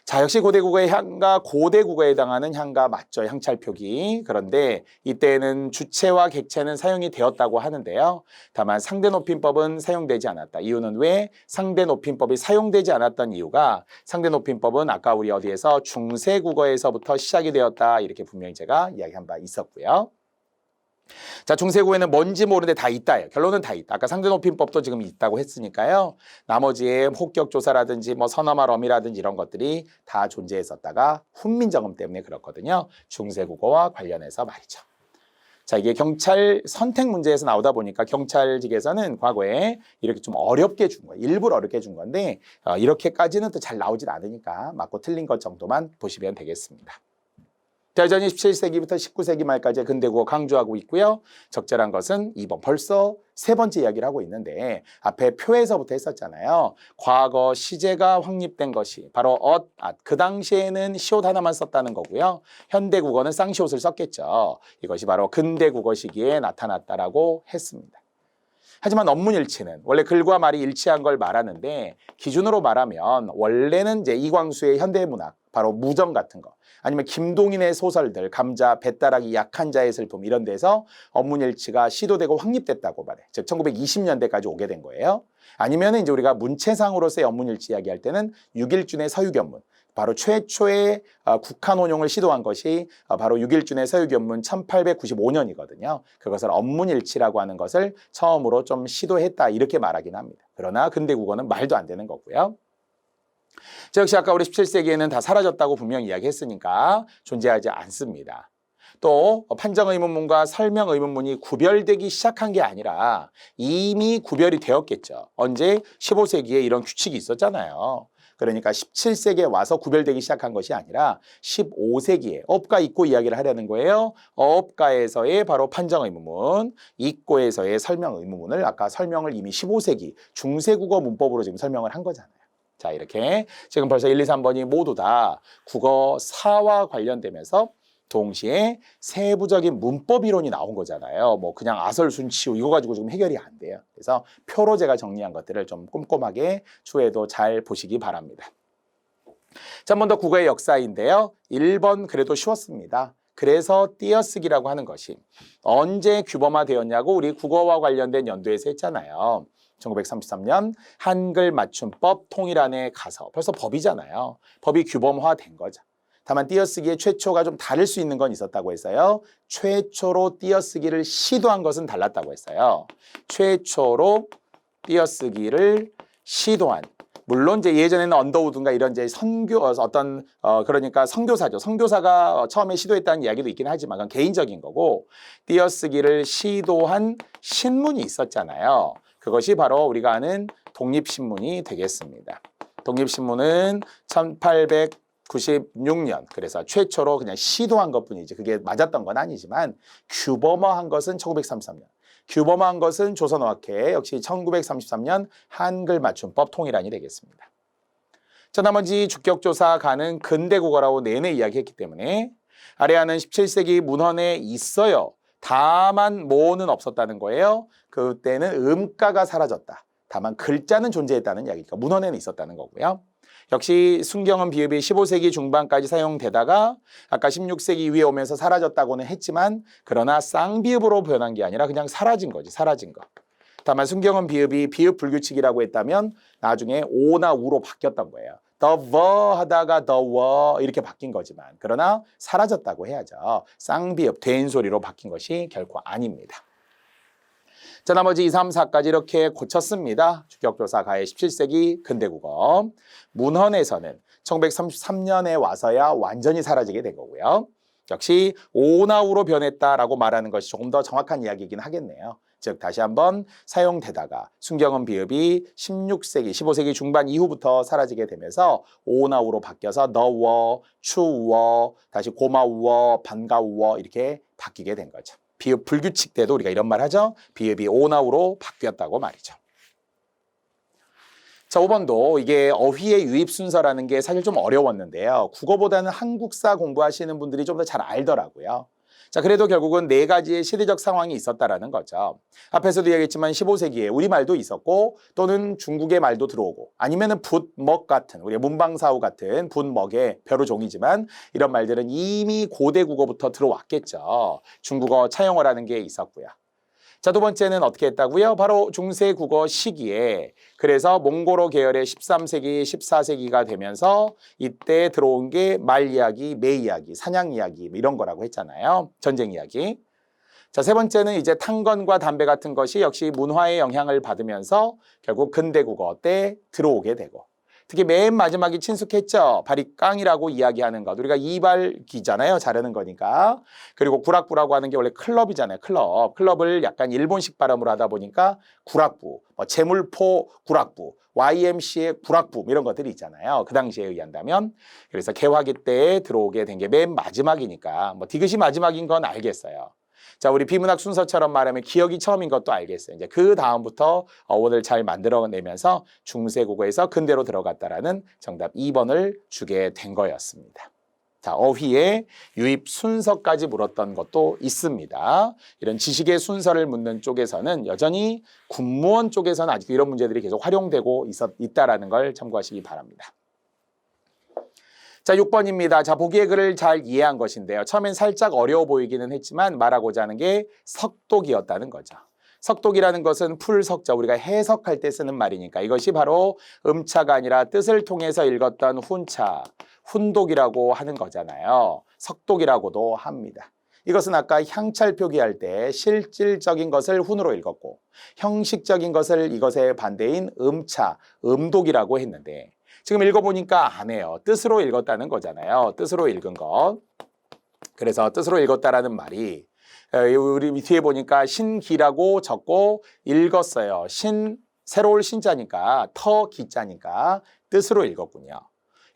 자, 역시 고대국어의 향가, 고대국어에 해당하는 향가 맞죠? 향찰 표기. 그런데 이때는 주체와 객체는 사용이 되었다고 하는데요. 다만 상대높임법은 사용되지 않았다. 이유는 왜 상대높임법이 사용되지 않았던 이유가 상대높임법은 아까 우리 어디에서 중세국어에서부터 시작이 되었다. 이렇게 분명히 제가 이야기한 바 있었고요. 자, 중세국어에는 뭔지 모르는데 다 있다예요. 결론은 다 있다. 아까 상대높임법도 지금 있다고 했으니까요. 나머지의 혹격조사라든지 뭐 서너말어미라든지 이런 것들이 다 존재했었다가 훈민정음 때문에 그렇거든요. 중세국어와 관련해서 말이죠. 자, 이게 경찰 선택 문제에서 나오다 보니까 경찰직에서는 과거에 이렇게 좀 어렵게 준 거예요. 일부러 어렵게 준 건데 이렇게까지는 또 잘 나오진 않으니까 맞고 틀린 것 정도만 보시면 되겠습니다. 여전히 17세기부터 19세기 말까지 근대국어 강조하고 있고요. 적절한 것은 2번 벌써 세 번째 이야기를 하고 있는데 앞에 표에서부터 했었잖아요. 과거 시제가 확립된 것이 바로 그 당시에는 시옷 하나만 썼다는 거고요. 현대국어는 쌍시옷을 썼겠죠. 이것이 바로 근대국어 시기에 나타났다라고 했습니다. 하지만 언문일치는 원래 글과 말이 일치한 걸 말하는데 기준으로 말하면 원래는 이제 이광수의 현대문학 바로 무정 같은 거 아니면 김동인의 소설들 감자, 배따라기, 약한 자의 슬픔 이런 데서 언문일치가 시도되고 확립됐다고 말해. 즉 1920년대까지 오게 된 거예요. 아니면 이제 우리가 문체상으로서의 언문일치 이야기할 때는 육일준의 서유견문 바로 최초의 국한 혼용을 시도한 것이 바로 육일준의 서유견문 1895년이거든요. 그것을 언문일치라고 하는 것을 처음으로 좀 시도했다 이렇게 말하긴 합니다. 그러나 근대국어는 말도 안 되는 거고요. 자, 역시 아까 우리 17세기에는 다 사라졌다고 분명히 이야기했으니까 존재하지 않습니다. 또 판정의문문과 설명의문문이 구별되기 시작한 게 아니라 이미 구별이 되었겠죠. 언제? 15세기에 이런 규칙이 있었잖아요. 그러니까 17세기에 와서 구별되기 시작한 것이 아니라 15세기에 어업가 입고 이야기를 하려는 거예요. 어업가에서의 바로 판정의문문, 입고에서의 설명의문문을 아까 설명을 이미 15세기 중세국어 문법으로 지금 설명을 한 거잖아요. 자, 이렇게 지금 벌써 1, 2, 3번이 모두 다 국어사와 관련되면서 동시에 세부적인 문법 이론이 나온 거잖아요. 뭐 그냥 아설순치우 이거 가지고 지금 해결이 안 돼요. 그래서 표로 제가 정리한 것들을 좀 꼼꼼하게 추후에도 잘 보시기 바랍니다. 자, 한 번 더 국어의 역사인데요. 1번 그래도 쉬웠습니다. 그래서 띄어쓰기라고 하는 것이 언제 규범화되었냐고 우리 국어와 관련된 연도에서 했잖아요. 1933년 한글 맞춤법 통일안에 가서 벌써 법이잖아요. 법이 규범화된 거죠. 다만 띄어쓰기의 최초가 좀 다를 수 있는 건 있었다고 했어요. 최초로 띄어쓰기를 시도한 것은 달랐다고 했어요. 최초로 띄어쓰기를 시도한. 물론 이제 예전에는 언더우드인가 이런 이제 그러니까 선교사죠. 선교사가 처음에 시도했다는 이야기도 있긴 하지만 그건 개인적인 거고, 띄어쓰기를 시도한 신문이 있었잖아요. 그것이 바로 우리가 아는 독립신문이 되겠습니다. 독립신문은 1896년, 그래서 최초로 그냥 시도한 것뿐이지 그게 맞았던 건 아니지만 규범화한 것은 1933년. 규범화한 것은 조선어학회, 역시 1933년 한글 맞춤법 통일안이 되겠습니다. 자, 나머지 주격조사 가는 근대국어라고 내내 이야기했기 때문에 아래하는 17세기 문헌에 있어요. 다만 뭐는 없었다는 거예요. 그때는 음가가 사라졌다. 다만 글자는 존재했다는 이야기니까 문헌에는 있었다는 거고요. 역시 순경은 비읍이 15세기 중반까지 사용되다가 아까 16세기 이후에 오면서 사라졌다고는 했지만 그러나 쌍비읍으로 변한 게 아니라 그냥 사라진 거지, 사라진 거. 다만 순경은 비읍이 비읍 불규칙이라고 했다면 나중에 오나 우로 바뀌었던 거예요. the 하다가 the 이렇게 바뀐 거지만 그러나 사라졌다고 해야죠. 쌍비읍, 된소리로 바뀐 것이 결코 아닙니다. 자, 나머지 2, 3, 4까지 이렇게 고쳤습니다. 주격조사 가의 17세기 근대국어. 문헌에서는 1933년에 와서야 완전히 사라지게 된 거고요. 역시 오나우로 변했다라고 말하는 것이 조금 더 정확한 이야기이긴 하겠네요. 즉 다시 한번 사용되다가 순경은 비읍이 16세기, 15세기 중반 이후부터 사라지게 되면서 오나우로 바뀌어서 너워, 추워, 다시 고마워, 반가워 이렇게 바뀌게 된 거죠. 비읍 불규칙 때도 우리가 이런 말 하죠. 비읍이 오나우로 바뀌었다고 말이죠. 자, 5번도 이게 어휘의 유입 순서라는 게 사실 좀 어려웠는데요. 국어보다는 한국사 공부하시는 분들이 좀 더 잘 알더라고요. 자, 그래도 결국은 4가지의 시대적 상황이 있었다라는 거죠. 앞에서도 얘기했지만 15세기에 우리말도 있었고 또는 중국의 말도 들어오고 아니면은 붓, 먹 같은 우리 문방사우 같은 붓, 먹의 벼루종이지만 이런 말들은 이미 고대 국어부터 들어왔겠죠. 중국어 차용어라는 게 있었고요. 자, 두 번째는 어떻게 했다고요? 바로 중세 국어 시기에 그래서 몽고로 계열의 13세기, 14세기가 되면서 이때 들어온 게 말 이야기, 매 이야기, 사냥 이야기 이런 거라고 했잖아요. 전쟁 이야기. 자, 세 번째는 이제 탄건과 담배 같은 것이 역시 문화의 영향을 받으면서 결국 근대 국어 때 들어오게 되고 특히 맨 마지막이 친숙했죠. 바리깡이라고 이야기하는 것. 우리가 이발기잖아요. 자르는 거니까. 그리고 구락부라고 하는 게 원래 클럽이잖아요. 클럽. 클럽을 약간 일본식 발음으로 하다 보니까 구락부, 재물포 구락부, YMCA 구락부 이런 것들이 있잖아요. 그 당시에 의한다면. 그래서 개화기 때에 들어오게 된 게 맨 마지막이니까 디귿이 마지막인 건 알겠어요. 자, 우리 비문학 순서처럼 말하면 기억이 처음인 것도 알겠어요. 이제 그 다음부터 어원을 잘 만들어내면서 중세국어에서 근대로 들어갔다라는 정답 2번을 주게 된 거였습니다. 자, 어휘의 유입 순서까지 물었던 것도 있습니다. 이런 지식의 순서를 묻는 쪽에서는 여전히 군무원 쪽에서는 아직도 이런 문제들이 계속 활용되고 있다라는 걸 참고하시기 바랍니다. 자, 6번입니다. 자, 보기의 글을 잘 이해한 것인데요. 처음엔 살짝 어려워 보이기는 했지만 말하고자 하는 게 석독이었다는 거죠. 석독이라는 것은 풀석자, 우리가 해석할 때 쓰는 말이니까 이것이 바로 음차가 아니라 뜻을 통해서 읽었던 훈차, 훈독이라고 하는 거잖아요. 석독이라고도 합니다. 이것은 아까 향찰 표기할 때 실질적인 것을 훈으로 읽었고 형식적인 것을 이것의 반대인 음차, 음독이라고 했는데 지금 읽어보니까 안 해요. 뜻으로 읽었다는 거잖아요. 뜻으로 읽은 것. 그래서 뜻으로 읽었다라는 말이 우리 뒤에 보니까 신기라고 적고 읽었어요. 새로 올 신자니까 터 기자니까 뜻으로 읽었군요.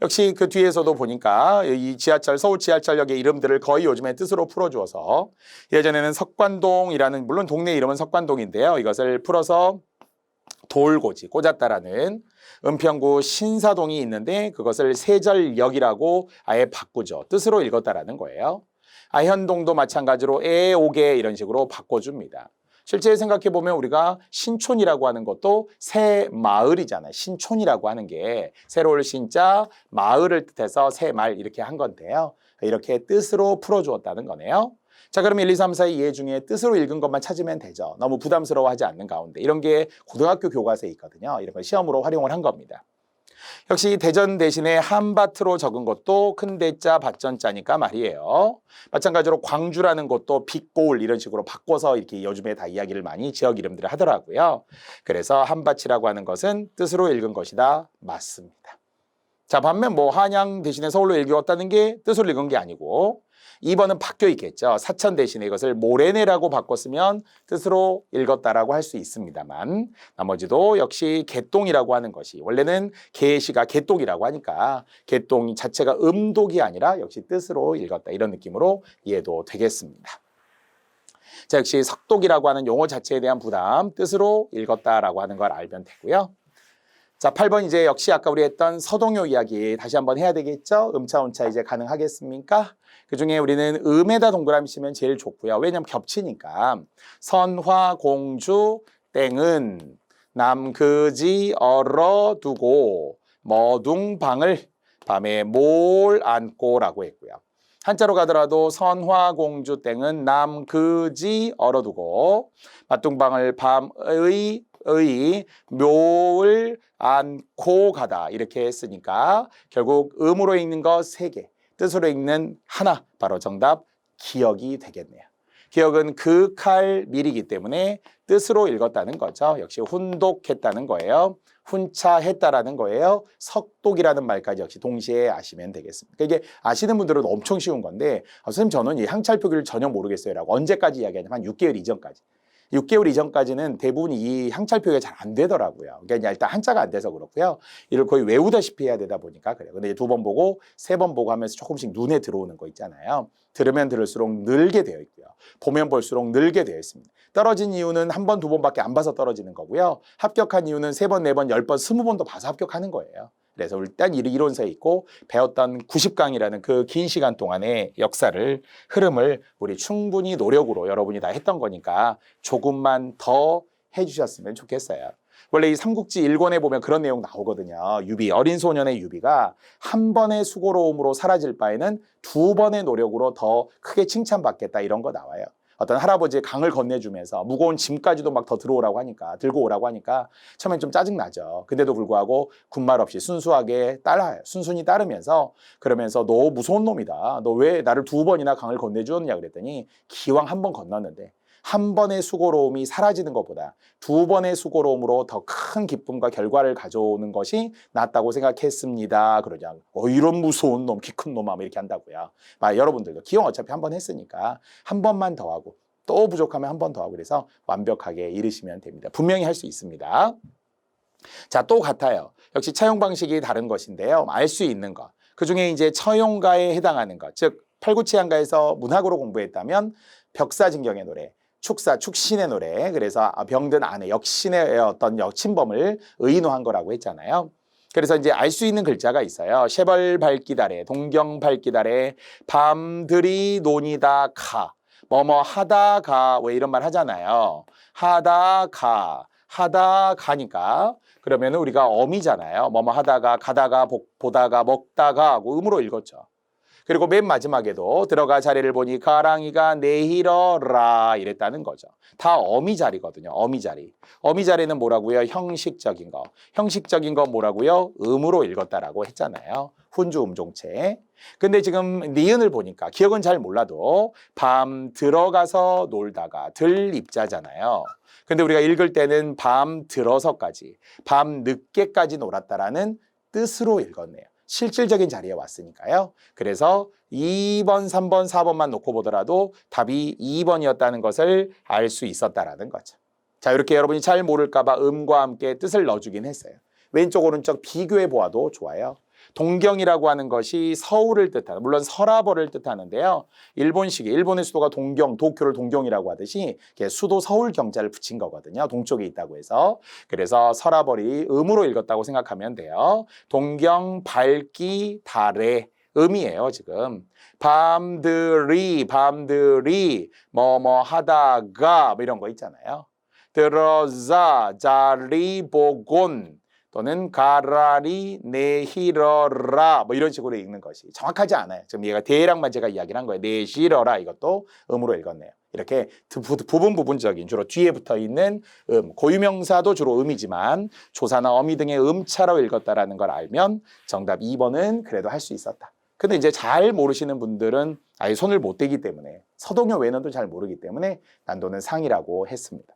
역시 그 뒤에서도 보니까 이 지하철, 서울 지하철역의 이름들을 거의 요즘에 뜻으로 풀어주어서 예전에는 석관동이라는 물론 동네 이름은 석관동인데요. 이것을 풀어서 돌고지, 꽂았다라는 은평구 신사동이 있는데 그것을 세절역이라고 아예 바꾸죠. 뜻으로 읽었다라는 거예요. 아현동도 마찬가지로 애오게 이런 식으로 바꿔줍니다. 실제 생각해보면 우리가 신촌이라고 하는 것도 새 마을이잖아요. 신촌이라고 하는 게 새로 올 신자, 마을을 뜻해서 새 말 이렇게 한 건데요. 이렇게 뜻으로 풀어주었다는 거네요. 자, 그럼 1, 2, 3, 4, 2의 중에 뜻으로 읽은 것만 찾으면 되죠. 너무 부담스러워하지 않는 가운데. 이런 게 고등학교 교과서에 있거든요. 이런 걸 시험으로 활용을 한 겁니다. 역시 대전 대신에 한밭으로 적은 것도 큰 대자 밭전자니까 말이에요. 마찬가지로 광주라는 것도 빛고울 이런 식으로 바꿔서 이렇게 요즘에 다 이야기를 많이 지역 이름들을 하더라고요. 그래서 한밭이라고 하는 것은 뜻으로 읽은 것이다. 맞습니다. 자, 반면 뭐 한양 대신에 서울로 읽었다는 게 뜻으로 읽은 게 아니고 2번은 바뀌어 있겠죠. 사천 대신에 이것을 모래내라고 바꿨으면 뜻으로 읽었다라고 할 수 있습니다만 나머지도 역시 개똥이라고 하는 것이 원래는 개시가 개똥이라고 하니까 개똥 자체가 음독이 아니라 역시 뜻으로 읽었다 이런 느낌으로 이해도 되겠습니다. 자, 역시 석독이라고 하는 용어 자체에 대한 부담 뜻으로 읽었다라고 하는 걸 알면 되고요. 자, 8번 이제 역시 아까 우리 했던 서동요 이야기 다시 한번 해야 되겠죠? 음차 운차 이제 가능하겠습니까? 그중에 우리는 음에다 동그라미 치면 제일 좋고요. 왜냐면 겹치니까. 선화공주 땡은 남그지 얼어두고 머둥방을 밤에 몰 안고라고 했고요. 한자로 가더라도 선화공주 땡은 남그지 얼어두고 맞둥방을 밤의 묘을 안고 가다 이렇게 했으니까 결국 음으로 읽는 거 3개, 뜻으로 읽는 하나, 바로 정답 기억이 되겠네요. 기억은 극할 밀이기 때문에 뜻으로 읽었다는 거죠. 역시 훈독했다는 거예요. 훈차했다라는 거예요. 석독이라는 말까지 역시 동시에 아시면 되겠습니다. 그러니까 이게 아시는 분들은 엄청 쉬운 건데 선생님 저는 이 항찰 표기를 전혀 모르겠어요 라고 언제까지 이야기하냐면 한 6개월 이전까지. 6개월 이전까지는 대부분 이 항찰 표기가 잘 안 되더라고요. 그러니까 일단 한자가 안 돼서 그렇고요. 이를 거의 외우다시피 해야 되다 보니까 그래요. 근데 2번 보고 3번 보고 하면서 조금씩 눈에 들어오는 거 있잖아요. 들으면 들을수록 늘게 되어 있고요. 보면 볼수록 늘게 되어 있습니다. 떨어진 이유는 1번, 2번밖에 안 봐서 떨어지는 거고요. 합격한 이유는 3번, 4번, 10번, 20번도 봐서 합격하는 거예요. 그래서 일단 이론서에 있고 배웠던 90강이라는 그 긴 시간 동안의 역사를 흐름을 우리 충분히 노력으로 여러분이 다 했던 거니까 조금만 더 해주셨으면 좋겠어요. 원래 이 삼국지 1권에 보면 그런 내용 나오거든요. 유비, 어린 소년의 유비가 한 번의 수고로움으로 사라질 바에는 2번의 노력으로 더 크게 칭찬받겠다 이런 거 나와요. 어떤 할아버지의 강을 건네주면서 무거운 짐까지도 막 더 들고 오라고 하니까 처음엔 좀 짜증나죠. 근데도 불구하고 군말 없이 순수하게 순순히 따르면서 그러면서 너 무서운 놈이다. 너 왜 나를 2번이나 강을 건네주었냐 그랬더니 기왕 1번 건넜는데 한 번의 수고로움이 사라지는 것보다 2번의 수고로움으로 더 큰 기쁨과 결과를 가져오는 것이 낫다고 생각했습니다. 그러냐. 이런 무서운 놈, 키 큰 놈아 이렇게 한다고요. 여러분들도 기왕 어차피 1번 했으니까 한 번만 더 하고 또 부족하면 한 번 더 하고 그래서 완벽하게 이르시면 됩니다. 분명히 할 수 있습니다. 자, 또 같아요. 역시 차용 방식이 다른 것인데요. 알 수 있는 것. 그중에 이제 처용가에 해당하는 것. 즉 팔구치양가에서 문학으로 공부했다면 벽사진경의 노래, 축신의 노래, 그래서 병든 아내, 역신의 어떤 여친범을 의인화한 거라고 했잖아요. 그래서 이제 알 수 있는 글자가 있어요. 셰벌 밝기 달에, 동경 밝기 달에, 밤들이 논이다 가, 뭐뭐 하다가 왜 이런 말 하잖아요. 하다 가니까 그러면 우리가 어미잖아요. 뭐뭐 하다가 가다가 보다가 먹다가 하고 음으로 읽었죠. 그리고 맨 마지막에도 들어가 자리를 보니 가랑이가 내히러라 이랬다는 거죠. 다 어미 자리거든요. 어미 자리. 어미 자리는 뭐라고요? 형식적인 거. 형식적인 거 뭐라고요? 음으로 읽었다라고 했잖아요. 훈주 음종체. 근데 지금 니은을 보니까 기억은 잘 몰라도 밤 들어가서 놀다가 들 입자잖아요. 근데 우리가 읽을 때는 밤 들어서까지, 밤 늦게까지 놀았다라는 뜻으로 읽었네요. 실질적인 자리에 왔으니까요. 그래서 2번, 3번, 4번만 놓고 보더라도 답이 2번이었다는 것을 알 수 있었다라는 거죠. 자, 이렇게 여러분이 잘 모를까 봐 음과 함께 뜻을 넣어주긴 했어요. 왼쪽, 오른쪽 비교해 보아도 좋아요. 동경이라고 하는 것이 서울을 뜻하는, 물론 서라벌을 뜻하는데요. 일본의 수도가 동경, 도쿄를 동경이라고 하듯이 수도 서울 경자를 붙인 거거든요. 동쪽에 있다고 해서. 그래서 서라벌이 음으로 읽었다고 생각하면 돼요. 동경 밝기 달에 음이에요, 지금. 밤들이 뭐뭐 하다가 뭐 이런 거 있잖아요. 들어자 자리 보곤 또는 가라리 내히러라 뭐 이런 식으로 읽는 것이 정확하지 않아요. 지금 얘가 대략만 제가 이야기를 한 거예요. 내히러라 이것도 음으로 읽었네요. 이렇게 부분적인 주로 뒤에 붙어 있는 고유명사도 주로 음이지만 조사나 어미 등의 음차로 읽었다라는 걸 알면 정답 2번은 그래도 할 수 있었다. 근데 이제 잘 모르시는 분들은 아예 손을 못 대기 때문에 서동요 외에는 또 잘 모르기 때문에 난도는 상이라고 했습니다.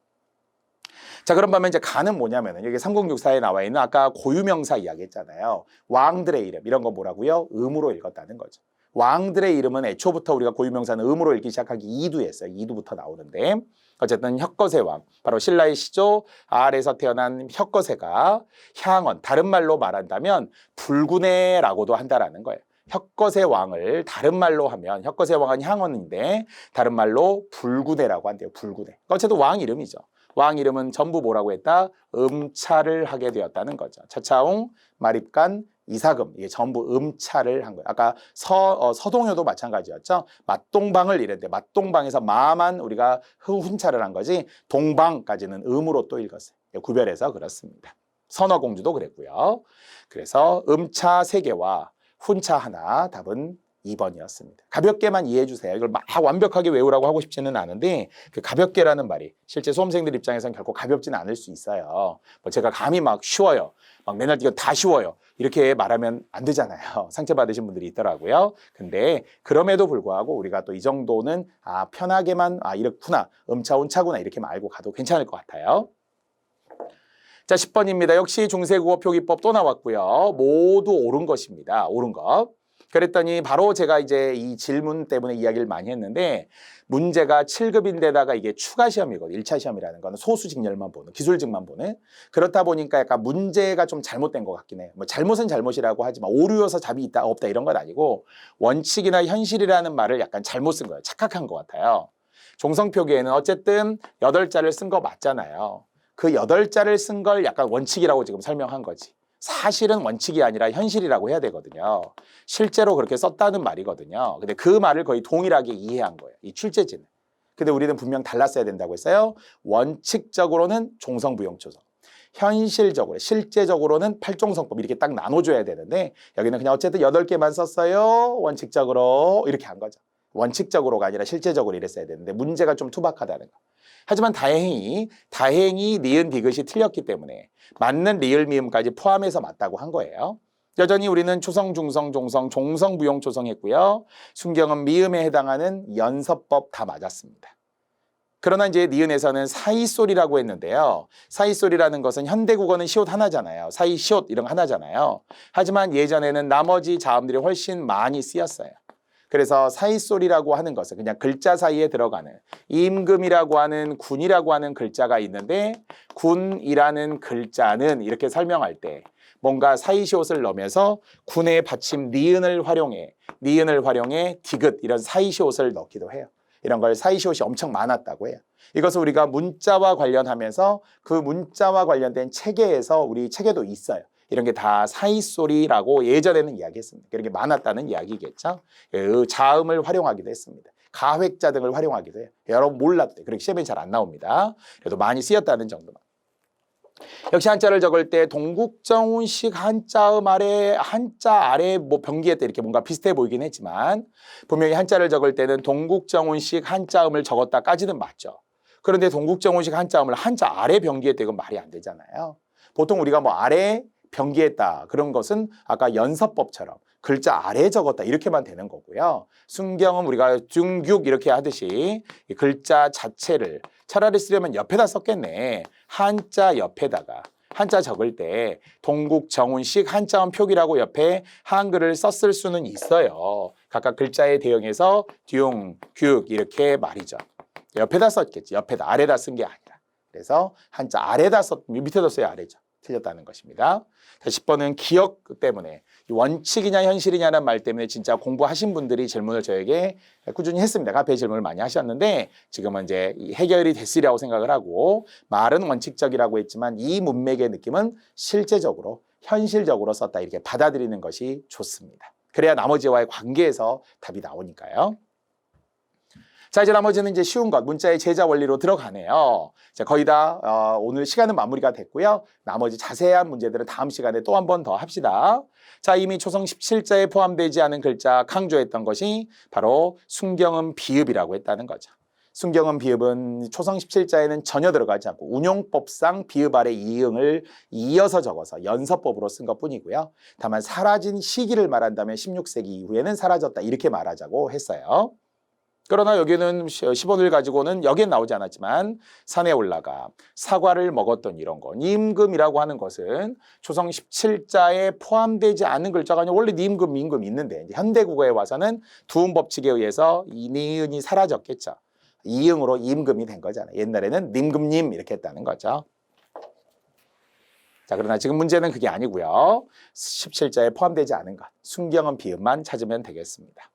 자, 그럼 보면 이제 가는 뭐냐면은 여기 3064에 나와 있는 아까 고유명사 이야기 했잖아요. 왕들의 이름 이런 거 뭐라고요? 음으로 읽었다는 거죠. 왕들의 이름은 애초부터 우리가 고유명사는 음으로 읽기 시작하기 이두였어요. 이두부터 나오는데 어쨌든 혁거세 왕, 바로 신라의 시조 아알에서 태어난 혁거세가 향원, 다른 말로 말한다면 불구네라고도 한다라는 거예요. 혁거세 왕을 다른 말로 하면 혁거세 왕은 향원인데 다른 말로 불구네라고 한대요. 불구네. 어쨌든 왕 이름이죠. 왕 이름은 전부 뭐라고 했다? 음차를 하게 되었다는 거죠. 차차웅, 마립간, 이사금 이게 전부 음차를 한 거예요. 아까 서동요도 마찬가지였죠. 맛동방을 이랬는데 맛동방에서 마만 우리가 훈차를 한 거지 동방까지는 음으로 또 읽었어요. 구별해서 그렇습니다. 선화공주도 그랬고요. 그래서 음차 3개와 훈차 하나 답은 2번이었습니다. 가볍게만 이해해 주세요. 이걸 막 완벽하게 외우라고 하고 싶지는 않은데 그 가볍게라는 말이 실제 수험생들 입장에서는 결코 가볍지는 않을 수 있어요. 뭐 제가 감히 막 쉬워요. 막 맨날 이거 다 쉬워요. 이렇게 말하면 안 되잖아요. 상처받으신 분들이 있더라고요. 근데 그럼에도 불구하고 우리가 또 이 정도는 편하게만 이렇구나. 음차, 운차구나 이렇게만 알고 가도 괜찮을 것 같아요. 자, 10번입니다. 역시 중세국어 표기법 또 나왔고요. 모두 옳은 것입니다. 옳은 것. 그랬더니 바로 제가 이제 이 질문 때문에 이야기를 많이 했는데 문제가 7급인데다가 이게 추가 시험이거든요. 1차 시험이라는 거는 소수직렬만 보는, 기술직만 보는. 그렇다 보니까 약간 문제가 좀 잘못된 것 같긴 해요. 뭐 잘못은 잘못이라고 하지만 오류여서 답이 있다 없다 이런 건 아니고 원칙이나 현실이라는 말을 약간 잘못 쓴 거예요. 착각한 것 같아요. 종성표기에는 어쨌든 8자를 쓴 거 맞잖아요. 그 8자를 쓴 걸 약간 원칙이라고 지금 설명한 거지. 사실은 원칙이 아니라 현실이라고 해야 되거든요. 실제로 그렇게 썼다는 말이거든요. 근데 그 말을 거의 동일하게 이해한 거예요. 이 출제지는. 근데 우리는 분명 달랐어야 된다고 했어요. 원칙적으로는 종성부용초성. 현실적으로, 실제적으로는 팔종성법 이렇게 딱 나눠줘야 되는데 여기는 그냥 어쨌든 8개만 썼어요. 원칙적으로 이렇게 한 거죠. 원칙적으로가 아니라 실제적으로 이랬어야 되는데 문제가 좀 투박하다는 거. 하지만 다행히 니은 디귿이 틀렸기 때문에 맞는 리을 미음까지 포함해서 맞다고 한 거예요. 여전히 우리는 초성, 중성, 종성, 종성부용 초성했고요. 순경은 미음에 해당하는 연서법 다 맞았습니다. 그러나 이제 니은에서는 사이소리라고 했는데요. 사이소리라는 것은 현대국어는 시옷 하나잖아요. 사이, 시옷 이런 거 하나잖아요. 하지만 예전에는 나머지 자음들이 훨씬 많이 쓰였어요. 그래서 사이소리라고 하는 것은 그냥 글자 사이에 들어가는 임금이라고 하는 군이라고 하는 글자가 있는데 군이라는 글자는 이렇게 설명할 때 뭔가 사이시옷을 넣으면서 군의 받침 니은을 활용해 디귿 이런 사이시옷을 넣기도 해요. 이런 걸 사이시옷이 엄청 많았다고 해요. 이것을 우리가 문자와 관련하면서 그 문자와 관련된 체계에서 우리 체계도 있어요. 이런 게 다 사이소리라고 예전에는 이야기했습니다. 이런 게 많았다는 이야기겠죠. 그 자음을 활용하기도 했습니다. 가획자 등을 활용하기도 해요. 여러분 몰랐대. 그렇게 시험에 잘 안 나옵니다. 그래도 많이 쓰였다는 정도만. 역시 한자를 적을 때 동국정운식 한자음 아래 한자 아래 뭐 병기에 때 이렇게 뭔가 비슷해 보이긴 했지만 분명히 한자를 적을 때는 동국정운식 한자음을 적었다까지는 맞죠. 그런데 동국정운식 한자음을 한자 아래 병기에 때 이건 말이 안 되잖아요. 보통 우리가 뭐 아래 병기했다 그런 것은 아까 연서법처럼 글자 아래 적었다 이렇게만 되는 거고요. 순경은 우리가 중국 이렇게 하듯이 글자 자체를 차라리 쓰려면 옆에다 썼겠네. 한자 옆에다가 한자 적을 때 동국정운식 한자음 표기라고 옆에 한글을 썼을 수는 있어요. 각각 글자에 대응해서 듀, 규 이렇게 말이죠. 옆에다 썼겠지. 옆에다 아래다 쓴 게 아니라. 그래서 한자 아래다 밑에다 써야 아래죠. 틀렸다는 것입니다. 10번은 기억 때문에 원칙이냐 현실이냐는 말 때문에 진짜 공부하신 분들이 질문을 저에게 꾸준히 했습니다. 카페 질문을 많이 하셨는데 지금은 이제 해결이 됐으리라고 생각을 하고 말은 원칙적이라고 했지만 이 문맥의 느낌은 실제적으로 현실적으로 썼다 이렇게 받아들이는 것이 좋습니다. 그래야 나머지와의 관계에서 답이 나오니까요. 자, 이제 나머지는 이제 쉬운 것, 문자의 제자 원리로 들어가네요. 자, 거의 다 오늘 시간은 마무리가 됐고요. 나머지 자세한 문제들은 다음 시간에 또 한 번 더 합시다. 자, 이미 초성 17자에 포함되지 않은 글자 강조했던 것이 바로 순경음 비읍이라고 했다는 거죠. 순경음 비읍은 초성 17자에는 전혀 들어가지 않고 운용법상 비읍 아래 이응을 이어서 적어서 연서법으로 쓴 것뿐이고요. 다만 사라진 시기를 말한다면 16세기 이후에는 사라졌다 이렇게 말하자고 했어요. 그러나 여기는 10원을 가지고는 여기엔 나오지 않았지만 산에 올라가 사과를 먹었던 이런 거 님금이라고 하는 것은 초성 17자에 포함되지 않은 글자가 아니라 원래 님금, 민금 있는데 이제 현대국어에 와서는 두음 법칙에 의해서 이 니은이 사라졌겠죠. 이응으로 임금이 된 거잖아요. 옛날에는 님금님 이렇게 했다는 거죠. 자, 그러나 지금 문제는 그게 아니고요. 17자에 포함되지 않은 것, 순경음 비읍만 찾으면 되겠습니다.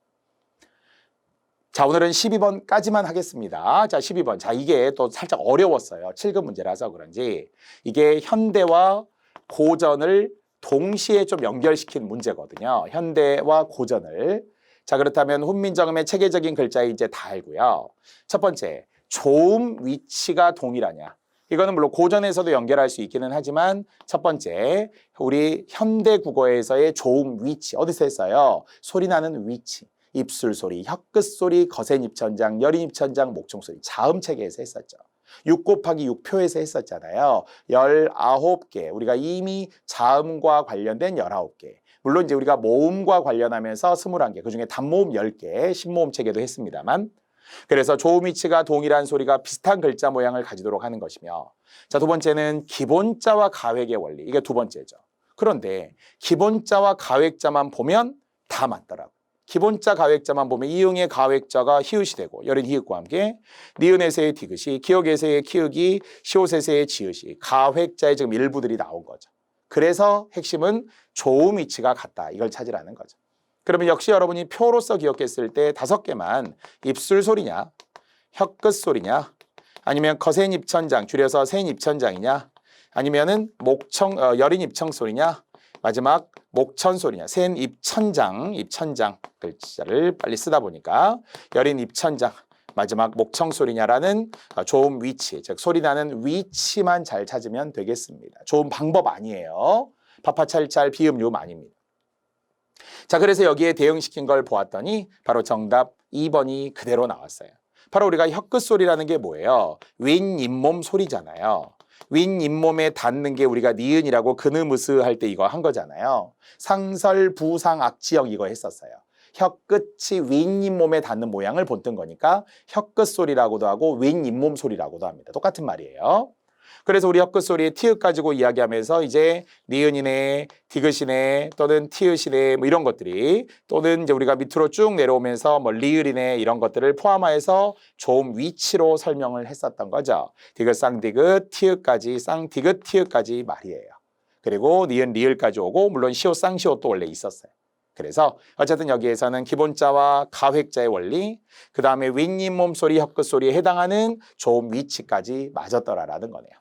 자, 오늘은 12번까지만 하겠습니다. 자, 12번. 자, 이게 또 살짝 어려웠어요. 7급 문제라서 그런지. 이게 현대와 고전을 동시에 좀 연결시킨 문제거든요. 현대와 고전을. 자, 그렇다면 훈민정음의 체계적인 글자 이제 다 알고요. 첫 번째, 조음 위치가 동일하냐. 이거는 물론 고전에서도 연결할 수 있기는 하지만 첫 번째, 우리 현대 국어에서의 조음 위치. 어디서 했어요? 소리 나는 위치. 입술 소리, 혀끝 소리, 거센 입천장, 여린 입천장, 목청 소리. 자음 체계에서 했었죠. 6 곱하기 6표에서 했었잖아요. 19개. 우리가 이미 자음과 관련된 19개. 물론 이제 우리가 모음과 관련하면서 21개, 그중에 단모음 10개, 신모음 체계도 했습니다만 그래서 조음 위치가 동일한 소리가 비슷한 글자 모양을 가지도록 하는 것이며 자, 두 번째는 기본자와 가획의 원리. 이게 두 번째죠. 그런데 기본자와 가획자만 보면 다 맞더라고요. 기본자 가획자만 보면 이응의 가획자가 히읗이 되고 여린 히읗과 함께 니은에서의 디귿이 기역에서의 키읔이 시옷에서의 지읒이 가획자의 지금 일부들이 나온 거죠. 그래서 핵심은 조음 위치가 같다. 이걸 찾으라는 거죠. 그러면 역시 여러분이 표로서 기억했을 때 5개만 입술 소리냐, 혀끝 소리냐, 아니면 거센 입천장 줄여서 센 입천장이냐, 아니면은 여린 입청 소리냐, 마지막 목천 소리냐, 센 입천장 글자를 빨리 쓰다 보니까 여린 입천장, 마지막 목청 소리냐라는 조음 위치, 즉 소리 나는 위치만 잘 찾으면 되겠습니다. 조음 방법 아니에요. 파파찰찰 비읍 아닙니다. 자, 그래서 여기에 대응시킨 걸 보았더니 바로 정답 2번이 그대로 나왔어요. 바로 우리가 혀끝 소리라는 게 뭐예요? 윈 잇몸 소리잖아요. 윈 잇몸에 닿는 게 우리가 니은이라고 그느무스 할 때 이거 한 거잖아요. 상설 부상 악지형 이거 했었어요. 혀끝이 윈 잇몸에 닿는 모양을 본뜬 거니까 혀끝 소리라고도 하고 윈 잇몸 소리라고도 합니다. 똑같은 말이에요. 그래서 우리 혀끝 소리에 티읕 가지고 이야기하면서 이제 니은이네, 디귿이네, 또는 티읕이네 뭐 이런 것들이 또는 이제 우리가 밑으로 쭉 내려오면서 뭐 리을이네 이런 것들을 포함해서 조음 위치로 설명을 했었던 거죠. 디귿, 쌍디귿, 티읕까지 쌍디귿, 티읕까지 말이에요. 그리고 니은, 리을까지 오고 물론 시옷, 쌍시옷도 원래 있었어요. 그래서 어쨌든 여기에서는 기본자와 가획자의 원리, 그 다음에 윗잇몸 소리, 혀끝 소리에 해당하는 조음 위치까지 맞았더라라는 거네요.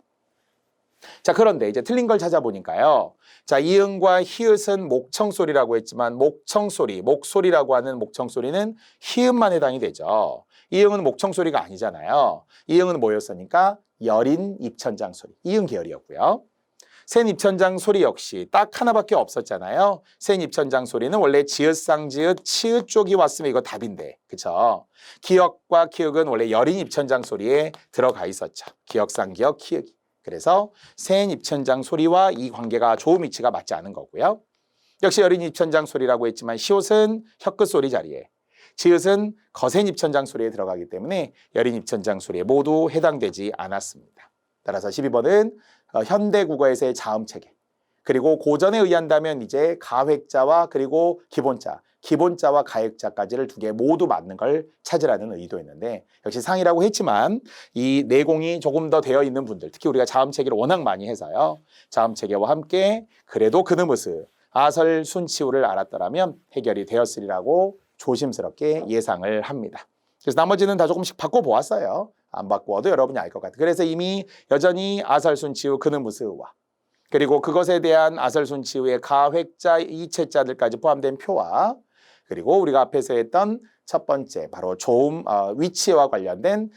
자, 그런데 이제 틀린 걸 찾아보니까요. 자, 이응과 히읗은 목청소리라고 했지만 목청소리, 목소리라고 하는 목청소리는 히읗만 해당이 되죠. 이응은 목청소리가 아니잖아요. 이응은 뭐였으니까 여린 입천장 소리, 이응 계열이었고요. 센 입천장 소리 역시 딱 하나밖에 없었잖아요. 센 입천장 소리는 원래 지읒, 쌍지읒, 치읒 쪽이 왔으면 이거 답인데, 그쵸? 기역과 키읔은 원래 여린 입천장 소리에 들어가 있었죠. 기역, 쌍기역, 키읔이. 그래서 센 입천장 소리와 이 관계가 조음 위치가 맞지 않은 거고요. 역시 여린 입천장 소리라고 했지만 시옷은 혀끝 소리 자리에, 지읒은 거센 입천장 소리에 들어가기 때문에 여린 입천장 소리에 모두 해당되지 않았습니다. 따라서 12번은 현대 국어에서의 자음 체계, 그리고 고전에 의한다면 이제 가획자와 그리고 기본자와 가획자까지를 두 개 모두 맞는 걸 찾으라는 의도였는데 역시 상이라고 했지만 이 내공이 조금 더 되어 있는 분들, 특히 우리가 자음 체계를 워낙 많이 해서요. 자음 체계와 함께 그래도 그느무스, 아설, 순치우를 알았더라면 해결이 되었으리라고 조심스럽게 예상을 합니다. 그래서 나머지는 다 조금씩 바꿔보았어요. 안 바꾸어도 여러분이 알 것 같아요. 그래서 이미 여전히 아설, 순치우, 그느무스와 그리고 그것에 대한 아설, 순치우의 가획자, 이체자들까지 포함된 표와 그리고 우리가 앞에서 했던 첫 번째 바로 조음 위치와 관련된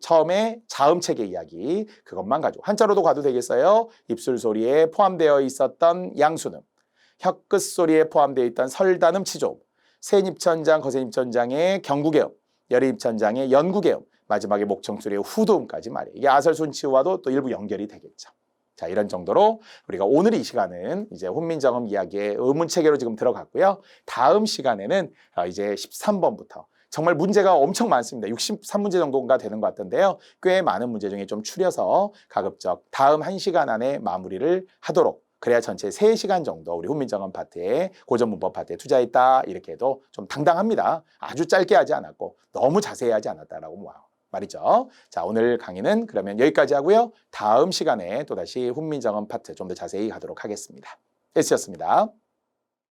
처음에 자음책의 이야기 그것만 가지고 한자로도 가도 되겠어요. 입술 소리에 포함되어 있었던 양수음, 혀끝 소리에 포함되어 있던 설단음 치조음, 센입천장 거센입천장의 경구개음, 열입천장의 연구개음, 마지막에 목청소리의 후도음까지 말이에요. 이게 아설순치와도 또 일부 연결이 되겠죠. 자, 이런 정도로 우리가 오늘 이 시간은 이제 훈민정음 이야기의 의문체계로 지금 들어갔고요. 다음 시간에는 이제 13번부터 정말 문제가 엄청 많습니다. 63문제 정도가 되는 것 같은데요. 꽤 많은 문제 중에 좀 추려서 가급적 다음 1시간 안에 마무리를 하도록 그래야 전체 3시간 정도 우리 훈민정음 파트에 고전문법 파트에 투자했다 이렇게 해도 좀 당당합니다. 아주 짧게 하지 않았고 너무 자세히 하지 않았다라고 말이죠. 자, 오늘 강의는 그러면 여기까지 하고요. 다음 시간에 또다시 훈민정음 파트 좀 더 자세히 가도록 하겠습니다. S였습니다.